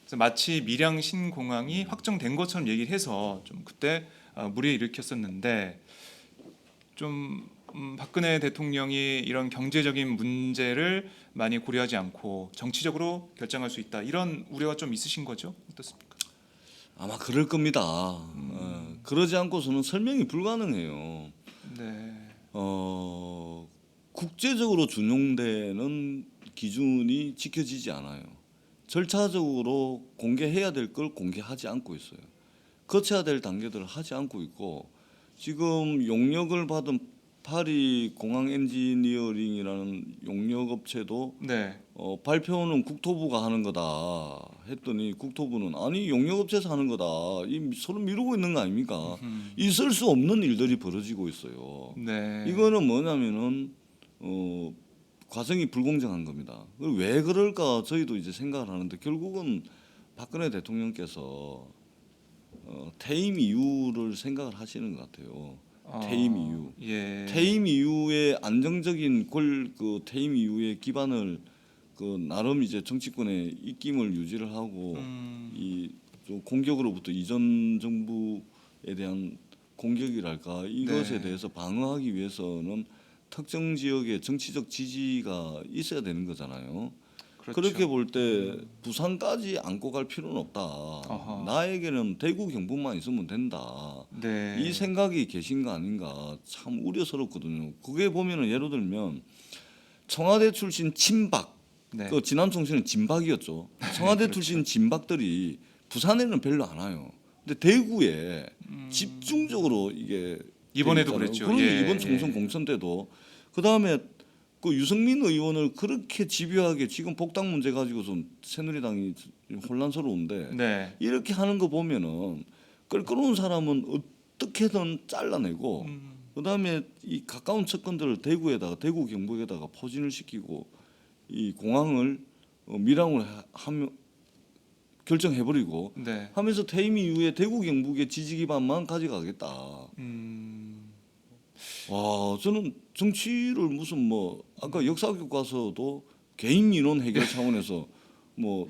그래서 마치 밀양 신공항이 확정된 것처럼 얘기를 해서 좀 그때 물에 일으켰었는데 좀 박근혜 대통령이 이런 경제적인 문제를 많이 고려하지 않고 정치적으로 결정할 수 있다 이런 우려가 좀 있으신 거죠? 어떻습니까? 아마 그럴 겁니다. 그러지 않고서는 설명이 불가능해요. 네. 국제적으로 준용되는 기준이 지켜지지 않아요. 절차적으로 공개해야 될 걸 공개하지 않고 있어요. 거쳐야 될 단계들을 하지 않고 있고 지금 용역을 받은 파리 공항 엔지니어링이라는 용역 업체도 네. 발표는 국토부가 하는 거다 했더니 국토부는 아니 용역 업체에서 하는 거다 이 서로 미루고 있는 거 아닙니까? 있을 수 없는 일들이 벌어지고 있어요. 네. 이거는 뭐냐면은 과정이 불공정한 겁니다. 왜 그럴까 저희도 이제 생각을 하는데 결국은 박근혜 대통령께서 퇴임 이후를 생각을 하시는 것 같아요. 퇴임 이후. 예. 퇴임 이후에 안정적인 그 퇴임 이후의 기반을 그 나름 이제 정치권의 입김을 유지를 하고 이 좀 공격으로부터 이전 정부에 대한 공격이랄까 이것에 네. 대해서 방어하기 위해서는 특정 지역의 정치적 지지가 있어야 되는 거잖아요. 그렇죠. 그렇게 볼 때 부산까지 안고 갈 필요는 없다. 어허. 나에게는 대구 경북만 있으면 된다. 네. 이 생각이 계신 거 아닌가 참 우려스럽거든요. 그게 보면은 예를 들면 청와대 출신 친박, 네. 그 지난 총선은 진박이었죠. 청와대 그렇죠. 출신 진박들이 부산에는 별로 안 와요. 근데 대구에 집중적으로 이게 이번에도 되어 있잖아요. 그랬죠. 그런데 예, 이번 총선 예. 공천 때도 그 다음에 그 유승민 의원을 그렇게 집요하게 지금 복당 문제 가지고서 새누리당이 혼란스러운데 네. 이렇게 하는 거 보면은 끌끌어온 사람은 어떻게든 잘라내고 그다음에 이 가까운 측근들을 대구에다가 대구 경북에다가 포진을 시키고 이 공항을 밀항을 하며 결정해버리고 네. 하면서 퇴임 이후에 대구 경북의 지지 기반만 가져가겠다. 와 저는 정치를 무슨 뭐 아까 역사 교과서도 개인 민원 해결 차원에서 뭐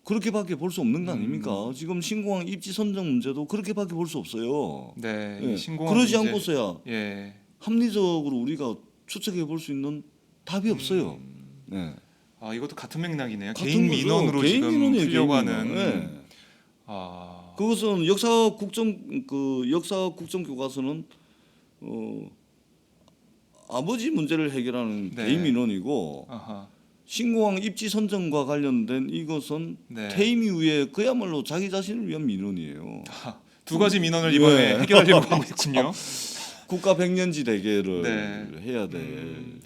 그렇게밖에 볼 수 없는 거 아닙니까? 지금 신공항 입지 선정 문제도 그렇게밖에 볼 수 없어요. 네. 예. 신공항 그러지 문제. 않고서야 예. 합리적으로 우리가 추측해 볼 수 있는 답이 없어요. 네. 아 이것도 같은 맥락이네요. 같은 개인 거죠. 민원으로 개인 지금 민원이에요, 풀려고 개인 하는. 민원. 예. 아. 그것은 역사 국정 교과서는 아버지 문제를 해결하는 네. 개인 민원이고 아하. 신공항 입지 선정과 관련된 이것은 네. 퇴임 이후에 그야말로 자기 자신을 위한 민원이에요. 두 가지 민원을 이번에 예. 해결하려고 하고 있군요. 국가 백년지 대계를 네. 해야 될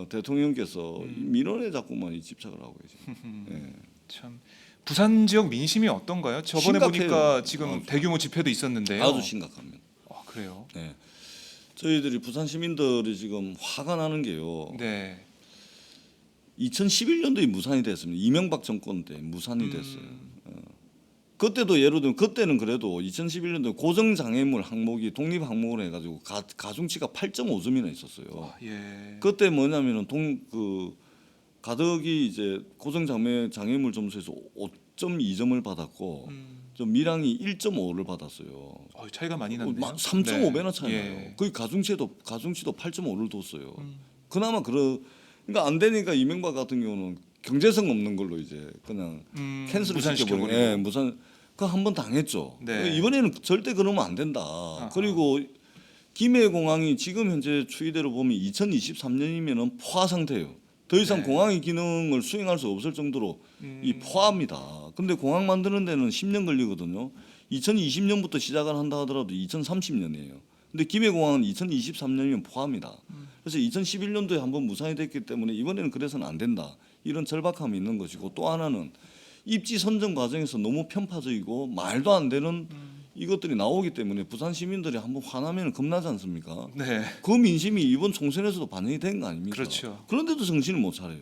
대통령께서 이 민원에 자꾸만 이 집착을 하고 계세요. 예. 참 부산 지역 민심이 어떤가요? 저번에 심각해요. 보니까 지금 아주. 대규모 집회도 있었는데요. 아주 심각합니다. 아, 그래요. 네. 저희들이 부산 시민들이 지금 화가 나는 게요. 네. 2011년도에 무산이 됐습니다. 이명박 정권 때 무산이 됐어요. 그때도 예를 들면 그때는 그래도 2011년도에 고정 장애물 항목이 독립 항목으로 해가지고 가중치가 8.5점이나 있었어요. 예. 그때 뭐냐면은 가덕이 이제 고정 장애물 점수에서 5.2점을 받았고 좀 밀양이 1.5를 받았어요. 차이가 많이 났네요. 3.5배나 차이 예. 나요. 거의 가중치도 8.5를 뒀어요. 그나마 그러니까 안 되니까 이명박 같은 경우는 경제성 없는 걸로 이제 그냥 캔슬을 무산시켜버리고. 시켜버리고, 예, 무산. 그 한 번 당했죠. 네. 이번에는 절대 그러면 안 된다. 그리고 김해공항이 지금 현재 추이대로 보면 2023년이면은 포화 상태예요. 더 이상 네. 공항의 기능을 수행할 수 없을 정도로 이 포화입니다. 근데 공항 만드는 데는 10년 걸리거든요. 2020년부터 시작을 한다 하더라도 2030년이에요. 근데 김해공항은 2023년이면 포화입니다. 그래서 2011년도에 한번 무산이 됐기 때문에 이번에는 그래서는 안 된다. 이런 절박함이 있는 것이고, 또 하나는 입지 선정 과정에서 너무 편파적이고 말도 안 되는 이것들이 나오기 때문에 부산 시민들이 한번 화나면 겁나지 않습니까? 네. 그 민심이 이번 총선에서도 반영이 된 거 아닙니까? 그렇죠. 그런데도 정신을 못 차려요.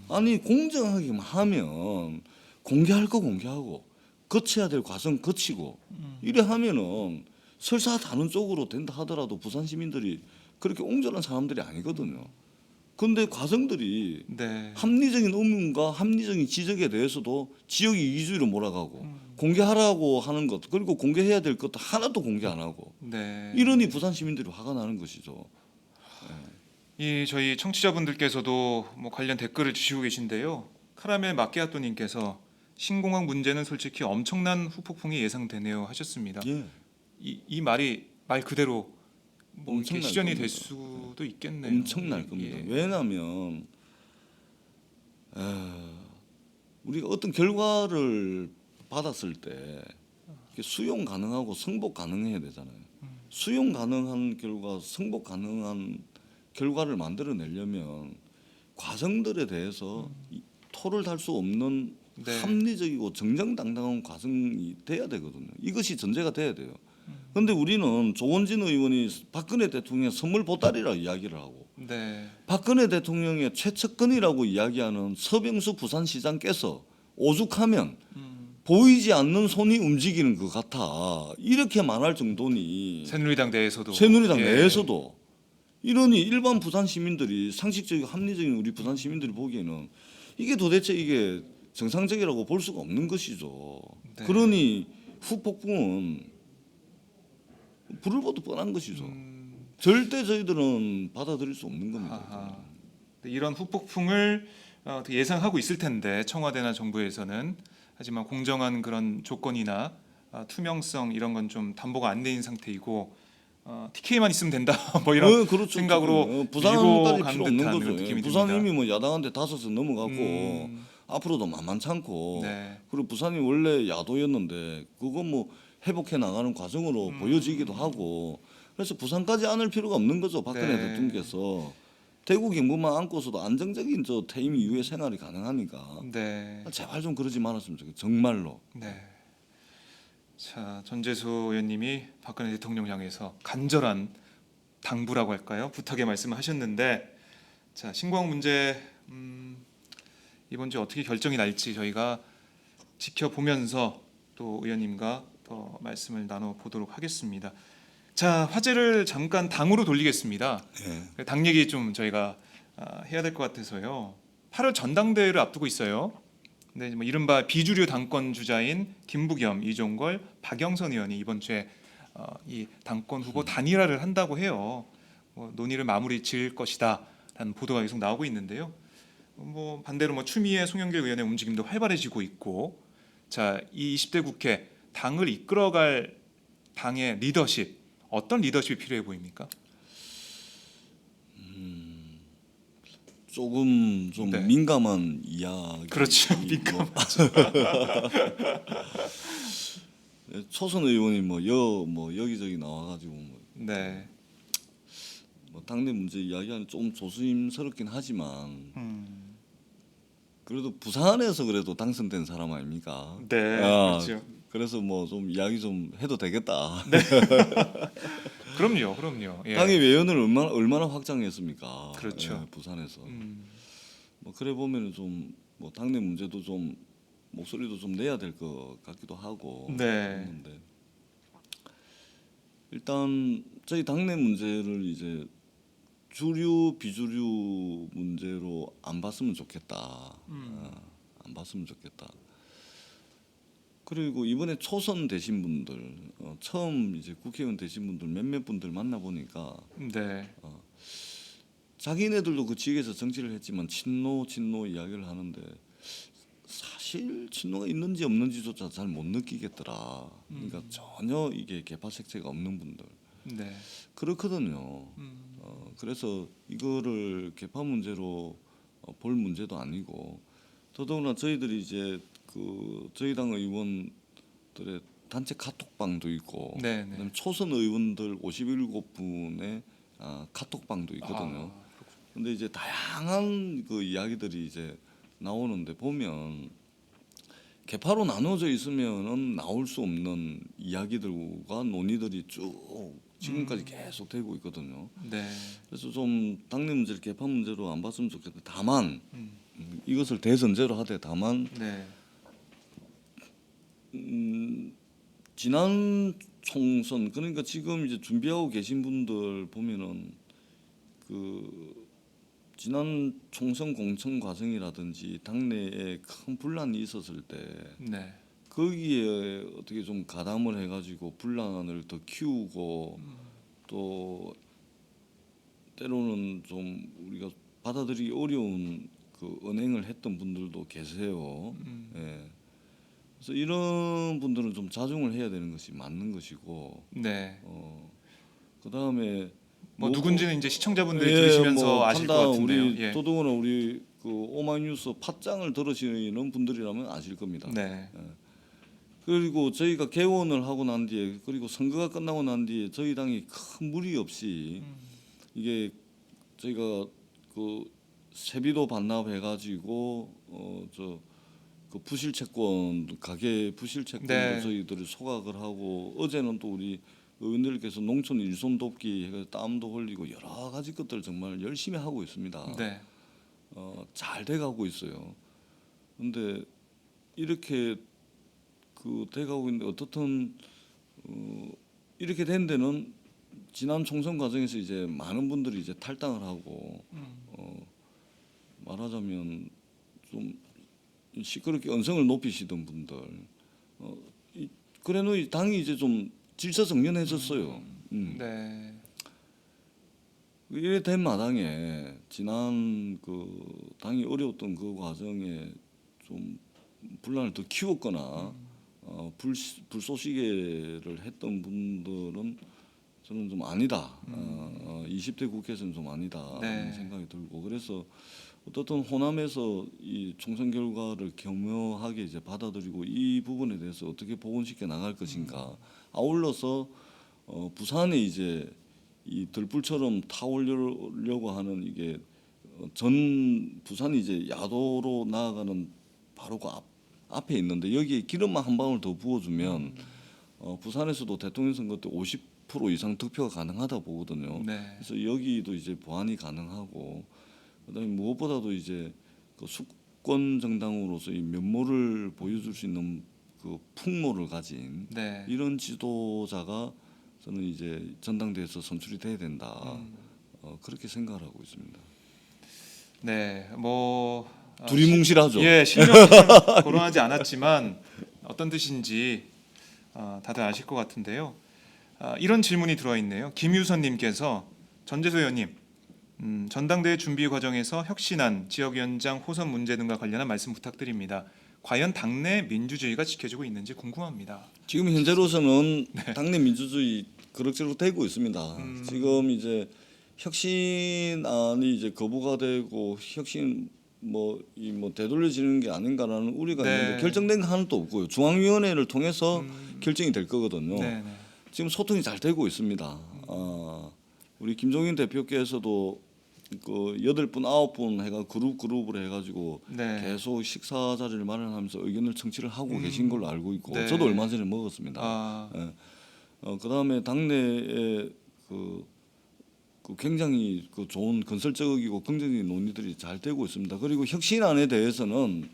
아니 공정하게만 하면 공개할 거 공개하고 거쳐야 될 과정 거치고 이래 하면은 설사 다른 쪽으로 된다 하더라도 부산 시민들이 그렇게 옹졸한 사람들이 아니거든요. 근데 과정들이 네. 합리적인 의문과 합리적인 지적에 대해서도 지역 이기주의로 몰아가고 공개하라고 하는 것, 그리고 공개해야 될 것도 하나도 공개 안 하고 네. 이러니 부산 시민들이 화가 나는 것이죠. 이 저희 청취자분들께서도 뭐 관련 댓글을 주시고 계신데요. 카라멜 마키아토님께서 신공항 문제는 솔직히 엄청난 후폭풍이 예상되네요 하셨습니다. 예. 이 말이 말 그대로 뭐 이렇게 엄청날 시전이 겁니다. 될 수도 있겠네요. 엄청날 겁니다. 예. 왜냐하면 우리가 어떤 결과를 받았을 때 이게 수용 가능하고 승복 가능해야 되잖아요. 수용 가능한 결과, 승복 가능한 결과를 만들어내려면 과정들에 대해서 토를 달 수 없는 네. 합리적이고 정정당당한 과정이 돼야 되거든요. 이것이 전제가 돼야 돼요. 그런데 우리는 조원진 의원이 박근혜 대통령의 선물 보따리라고 이야기를 하고 네. 박근혜 대통령의 최측근이라고 이야기하는 서병수 부산시장께서 오죽하면 보이지 않는 손이 움직이는 것 같아 이렇게 말할 정도니 새누리당 내에서도 새누리당 예. 내에서도 이러니 일반 부산 시민들이 상식적이고 합리적인 우리 부산 시민들이 보기에는 이게 도대체 이게 정상적이라고 볼 수가 없는 것이죠. 네. 그러니 후폭풍은 불을 보듯 뻔한 것이죠. 절대 저희들은 받아들일 수 없는 겁니다. 아하. 이런 후폭풍을 예상하고 있을 텐데 청와대나 정부에서는 하지만 공정한 그런 조건이나 투명성 이런 건 좀 담보가 안 된 상태이고 TK만 있으면 된다 뭐 이런 그렇죠. 생각으로 지금. 부산까지 밀고 필요 간 없는 듯한 거죠. 그런 느낌이 부산 듭니다. 이미 뭐 야당한테 5선 넘어갔고 음. 앞으로도 만만찮고 네. 그리고 부산이 원래 야도였는데 그거 뭐 회복해 나가는 과정으로 보여지기도 하고 그래서 부산까지 안을 필요가 없는 거죠. 박근혜 네. 대통령께서 대구 경북만 안고서도 안정적인 저 퇴임 이후의 생활이 가능하니까 네. 제발 좀 그러지 말았으면 좋겠어요. 정말로. 네. 자, 전재수 의원님이 박근혜 대통령 향해서 간절한 당부라고 할까요? 부탁의 말씀을 하셨는데, 자, 신공항 문제 이번 주 어떻게 결정이 날지 저희가 지켜보면서 또 의원님과 더 말씀을 나눠 보도록 하겠습니다. 자, 화제를 잠깐 당으로 돌리겠습니다. 네. 당 얘기 좀 저희가 해야 될 것 같아서요. 8월 전당대회를 앞두고 있어요. 근데 뭐 이른바 비주류 당권 주자인 김부겸, 이종걸, 박영선 의원이 이번 주에 이 당권 후보 단일화를 한다고 해요. 뭐 논의를 마무리 지을 것이다라는 보도가 계속 나오고 있는데요. 뭐 반대로 뭐 추미애, 송영길 의원의 움직임도 활발해지고 있고, 자, 이 20대 국회 당을 이끌어갈 당의 리더십 어떤 리더십이 필요해 보입니까? 조금 좀 네. 민감한 이야기. 그렇죠. 초선 의원이 뭐 여기저기 나와가지고 네. 뭐 당내 문제 이야기하는 좀 조심스럽긴 하지만 그래도 부산에서 그래도 당선된 사람 아닙니까? 네. 그렇죠. 그래서 뭐 좀 이야기 좀 해도 되겠다. 그럼요. 예. 당의 외연을 얼마나 확장했습니까? 그렇죠. 예, 부산에서. 뭐 그래 보면은 좀 뭐 당내 문제도 좀 목소리도 좀 내야 될 것 같기도 하고. 네. 그런데 일단 저희 당내 문제를 이제 주류 비주류 문제로 안 봤으면 좋겠다. 안 봤으면 좋겠다. 그리고 이번에 초선 되신 분들, 처음 이제 국회의원 되신 분들 몇몇 분들 만나 보니까 네. 자기네들도 그 지역에서 정치를 했지만 친노 이야기를 하는데 사실 친노가 있는지 없는지조차 잘 못 느끼겠더라. 그러니까 전혀 이게 개파 색채가 없는 분들 네. 그렇거든요. 그래서 이거를 개파 문제로 볼 문제도 아니고 더더구나 저희들이 이제 그 저희 당 의원들의 단체 카톡방도 있고 네, 네. 그다음에 초선 의원들 57분의 카톡방도 있거든요. 근데 이제 다양한 그 이야기들이 이제 나오는데 보면 개파로 나눠져 있으면은 나올 수 없는 이야기들과 논의들이 쭉 지금까지 계속 되고 있거든요. 네. 그래서 좀 당내 문제를 개파 문제로 안 봤으면 좋겠는데 다만 이것을 대전제로 하되 다만 네. 지난 총선 그러니까 지금 이제 준비하고 계신 분들 보면은 그 지난 총선 공천 과정이라든지 당내에 큰 분란이 있었을 때 네. 거기에 어떻게 좀 가담을 해가지고 분란을 더 키우고 또 때로는 좀 우리가 받아들이기 어려운 그 언행을 했던 분들도 계세요. 예. 그래서 이런 분들은 좀 자중을 해야 되는 것이 맞는 것이고, 네. 그 다음에 뭐 누군지는 이제 시청자분들이 들으시면서 아실 것 같은데요. 우리 예. 더더구나 우리 그 오마이뉴스 팟짱을 들으시는 분들이라면 아실 겁니다. 네. 그리고 저희가 개원을 하고 난 뒤에 그리고 선거가 끝나고 난 뒤에 저희 당이 큰 무리 없이 이게 저희가 그 세비도 반납해가지고 그 부실 채권 가계 부실 채권도 네. 저희들이 소각을 하고 어제는 또 우리 의원들께서 농촌 일손 돕기 해서 땀도 흘리고 여러 가지 것들 정말 열심히 하고 있습니다. 네. 잘 돼가고 있어요. 근데 이렇게 그 돼가고 있는데 어떻든 이렇게 된 데는 지난 총선 과정에서 이제 많은 분들이 이제 탈당을 하고 말하자면 좀 시끄럽게 언성을 높이시던 분들 그래도 이 당이 이제 좀 질서정연해졌어요. 네. 이래 된 마당에 지난 그 당이 어려웠던 그 과정에 좀 분란을 더 키웠거나 불쏘시개를 했던 분들은 저는 좀 아니다. 20대 국회에서는 좀 아니다. 네. 하는 생각이 들고 그래서 어떻든 호남에서 이 총선 결과를 겸허하게 이제 받아들이고 이 부분에 대해서 어떻게 복원시켜 나갈 것인가. 아울러서 부산에 이제 이 들불처럼 타오르려고 하는 이게 전 부산이 이제 야도로 나아가는 바로 그 앞에 있는데 여기에 기름만 한 방울 더 부어주면 부산에서도 대통령 선거 때 50% 이상 득표가 가능하다 보거든요. 네. 그래서 여기도 이제 보완이 가능하고 그다음에 무엇보다도 이제 그 수권 정당으로서 이 면모를 보여줄 수 있는 그 풍모를 가진 네. 이런 지도자가 저는 이제 전당대회에서 선출이 돼야 된다. 그렇게 생각을 하고 있습니다. 네. 뭐 두리뭉실하죠. 예, 실력은 거론하지 않았지만 어떤 뜻인지 다들 아실 것 같은데요. 이런 질문이 들어와 있네요. 김유선님께서 전재수 의원님, 전당대회 준비 과정에서 혁신안, 지역위원장 호선 문제 등과 관련한 말씀 부탁드립니다. 과연 당내 민주주의가 지켜지고 있는지 궁금합니다. 지금 현재로서는 당내 민주주의 그럭저럭 되고 있습니다. 지금 이제 혁신안이 이제 거부가 되고 혁신 뭐 되돌려지는 게 아닌가라는 우려가 네. 있는데 결정된 거 하나도 없고요. 중앙위원회를 통해서 결정이 될 거거든요. 네, 네. 지금 소통이 잘 되고 있습니다. 우리 김종인 대표께서도 그 8분 9분 해가 그룹으로 해가지고 네. 계속 식사 자리를 마련하면서 의견을 청취를 하고 계신 걸로 알고 있고 네. 저도 얼마 전에 먹었습니다. 예. 그다음에 당내에 그 굉장히 그 좋은 건설적이고 긍정적인 논의들이 잘 되고 있습니다. 그리고 혁신안에 대해서는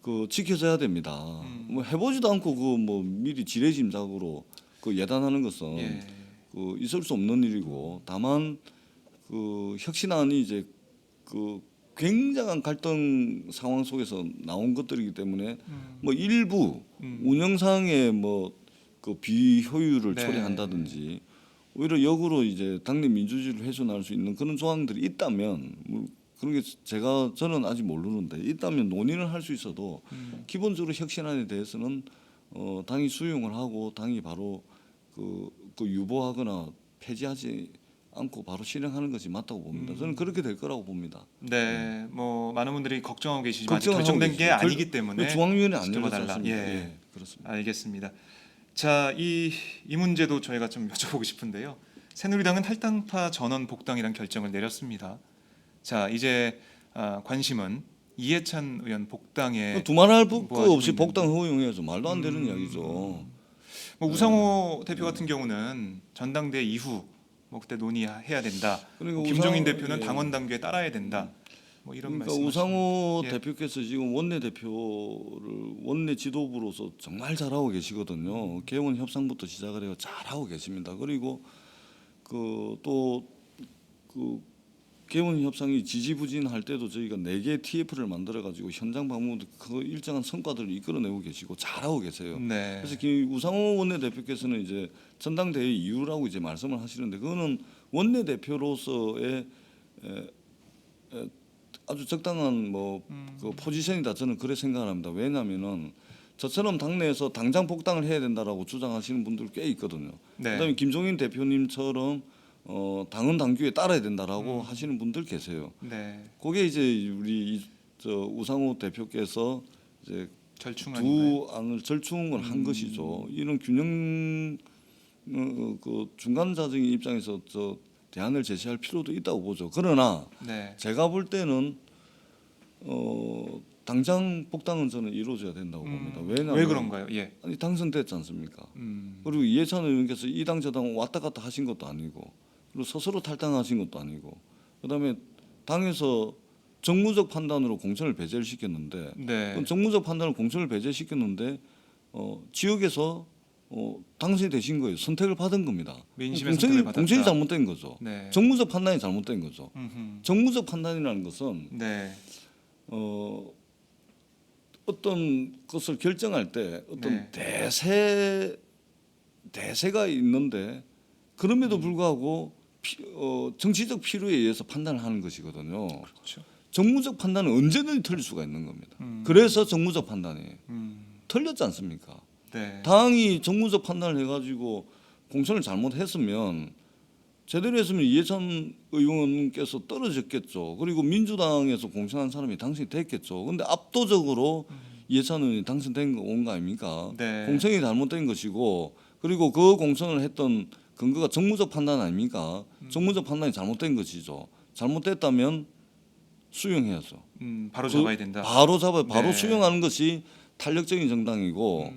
그 지켜져야 됩니다. 뭐 해보지도 않고 그 뭐 미리 지레짐작으로 그 예단하는 것은 예. 그 있을 수 없는 일이고 다만 그 혁신안이 이제 그 굉장한 갈등 상황 속에서 나온 것들이기 때문에 뭐 일부 운영상의 뭐 그 비효율을 네. 초래한다든지 오히려 역으로 이제 당내 민주주의를 훼손할 수 있는 그런 조항들이 있다면 뭐 그런 게 저는 아직 모르는데 있다면 논의를 할 수 있어도 기본적으로 혁신안에 대해서는 당이 수용을 하고 당이 바로 그 유보하거나 폐지하지 않고 바로 실행하는 것이 맞다고 봅니다. 저는 그렇게 될 거라고 봅니다. 네, 뭐 많은 분들이 걱정하고 계시지만 아직 걱정하고 결정된 게 계십니다. 아니기 때문에 중앙위원회 안 열렸지 지켜봐달라. 않습니까? 예. 예, 그렇습니다. 알겠습니다. 자, 이 문제도 저희가 좀 여쭤보고 싶은데요. 새누리당은 탈당파 전원 복당이란 결정을 내렸습니다. 자, 이제 관심은 이해찬 의원 복당에 두말할 거 뭐 없이 하시고 복당 허용해야죠. 말도 안 되는 이야기죠. 뭐 우상호 대표 같은 경우는 전당대 이후 뭐 그때 논의해야 된다. 그리고 김종인 우상호- 대표는 예. 당원 당규에 따라야 된다. 뭐 이런 그러니까 말씀. 우상호 예. 대표께서 지금 원내 대표를 원내 지도부로서 정말 잘하고 계시거든요. 개원 협상부터 시작을 해서 잘하고 계십니다. 그리고 그 개원 협상이 지지부진할 때도 저희가 4개 TF를 만들어 가지고 현장 방문 그 일정한 성과들을 이끌어내고 계시고 잘하고 계세요. 네. 그래서 우상호 원내대표께서는 이제 전당대회 이유라고 이제 말씀을 하시는데 그거는 원내대표로서의 아주 적당한 그 포지션이다 저는 그렇게 생각합니다. 왜냐하면은 저처럼 당내에서 당장 복당을 해야 된다라고 주장하시는 분들 꽤 있거든요. 네. 그다음에 김종인 대표님처럼 당헌 당규에 따라야 된다라고 하시는 분들 계세요. 네. 그게 이제 우리 우상호 대표께서 이제 절충안인가요? 두 안을 절충을 한 것이죠. 이런 균형 그 중간 자적인 입장에서 대안을 제시할 필요도 있다고 보죠. 그러나 네. 제가 볼 때는 당장 복당은 저는 이루어져야 된다고 봅니다. 왜냐하면 왜 그런가요? 예. 아니 당선됐지 않습니까? 음. 그리고 이해찬 의원께서 이 당 저 당 왔다 갔다 하신 것도 아니고 그리고 스스로 탈당하신 것도 아니고 그다음에 당에서 정무적 판단으로 공천을 배제를 시켰는데 네. 그럼 정무적 판단으로 공천을 배제시켰는데 지역에서 당선이 되신 거예요. 선택을 받은 겁니다. 민심의 선택을 받았다. 공천이 잘못된 거죠. 네. 정무적 판단이 잘못된 거죠. 음흠. 정무적 판단이라는 것은 네. 어떤 것을 결정할 때 어떤 네. 대세가 있는데 그럼에도 불구하고 정치적 필요에 의해서 판단을 하는 것이거든요. 그렇죠. 정무적 판단은 언제든지 틀릴 수가 있는 겁니다. 그래서 정무적 판단이에요. 틀렸지 않습니까? 네. 당이 정무적 판단을 해가지고 공천을 잘못했으면 제대로 했으면 이해찬 의원께서 떨어졌겠죠. 그리고 민주당에서 공천한 사람이 당선이 됐겠죠. 그런데 압도적으로 이해찬 의원이 당선된 거 아닙니까? 네. 공천이 잘못된 것이고 그리고 그 공천을 했던 근거가 정무적 판단 아닙니까? 정무적 판단이 잘못된 것이죠. 잘못됐다면 수용해야죠. 바로 잡아야 된다. 바로 네. 수용하는 것이 탄력적인 정당이고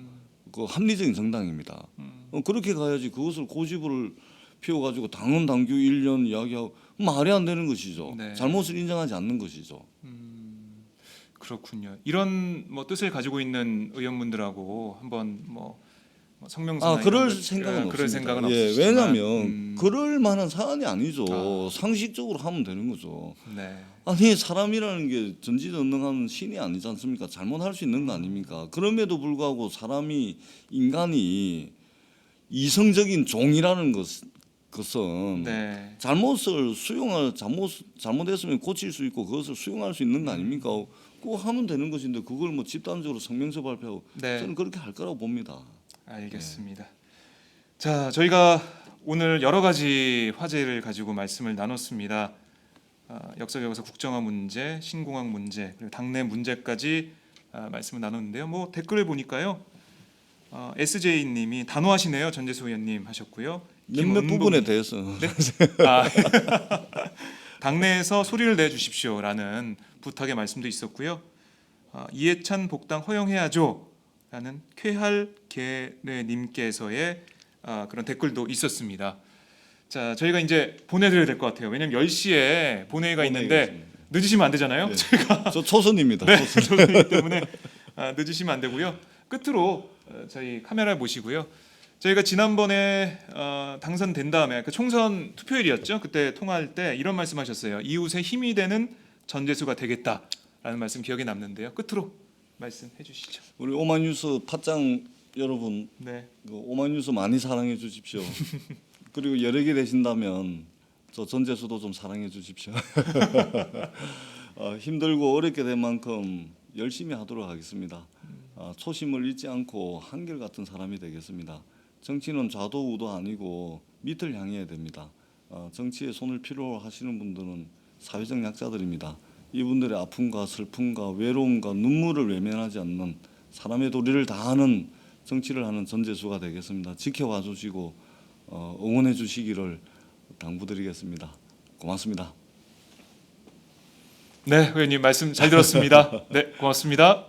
그 합리적인 정당입니다. 그렇게 가야지 그것을 고집을 피워가지고 당헌 당규 1년 이야기하고 말이 안 되는 것이죠. 네. 잘못을 인정하지 않는 것이죠. 그렇군요. 이런 뭐 뜻을 가지고 있는 의원분들하고 한번 뭐 성명서나 그럴 이런 것, 생각은 그럴 없습니다. 생각은 예, 없으시지만 왜냐하면 그럴 만한 사안이 아니죠. 상식적으로 하면 되는 거죠. 네. 아니 사람이라는 게 전지전능한 신이 아니지 않습니까? 잘못할 수 있는 거 아닙니까? 그럼에도 불구하고 인간이 이성적인 종이라는 것은 네. 잘못했으면 고칠 수 있고 그것을 수용할 수 있는 거 아닙니까? 그거 하면 되는 것인데 그걸 뭐 집단적으로 성명서 발표하고 네. 저는 그렇게 할 거라고 봅니다. 알겠습니다. 자, 저희가 오늘 여러 가지 화제를 가지고 말씀을 나눴습니다. 역사교과서 국정화 문제, 신공항 문제, 그리고 당내 문제까지 말씀을 나눴는데요. 뭐 댓글을 보니까요, SJ님이 단호하시네요, 전재수 의원님 하셨고요. 몇몇 부분에 대해서 당내에서 소리를 내주십시오라는 부탁의 말씀도 있었고요. 이해찬 복당 허용해야죠라는 쾌할계례님께서의 그런 댓글도 있었습니다. 자, 저희가 이제 보내드려야 될 것 같아요. 왜냐하면 10시에 본회의가 있는데 늦으시면 안 되잖아요. 네. 저희가 저 초선입니다. 네, 초선이기 때문에 늦으시면 안 되고요. 끝으로 저희 카메라 보시고요. 저희가 지난번에 당선된 다음에 그 총선 투표일이었죠. 그때 통화할 때 이런 말씀하셨어요. 이웃의 힘이 되는 전재수가 되겠다라는 말씀 기억에 남는데요. 끝으로 말씀해 주시죠. 우리 오마이뉴스 팟짱 여러분, 네. 그 오마이뉴스 많이 사랑해 주십시오. 그리고 여러 개 되신다면 저 전재수도 좀 사랑해 주십시오. 힘들고 어렵게 된 만큼 열심히 하도록 하겠습니다. 초심을 잃지 않고 한결같은 사람이 되겠습니다. 정치는 좌도 우도 아니고 밑을 향해야 됩니다. 정치에 손을 필요로 하시는 분들은 사회적 약자들입니다. 이분들의 아픔과 슬픔과 외로움과 눈물을 외면하지 않는 사람의 도리를 다하는 정치를 하는 전재수가 되겠습니다. 지켜봐 주시고 응원해 주시기를 당부드리겠습니다. 고맙습니다. 네, 의원님 말씀 잘 들었습니다. 네, 고맙습니다.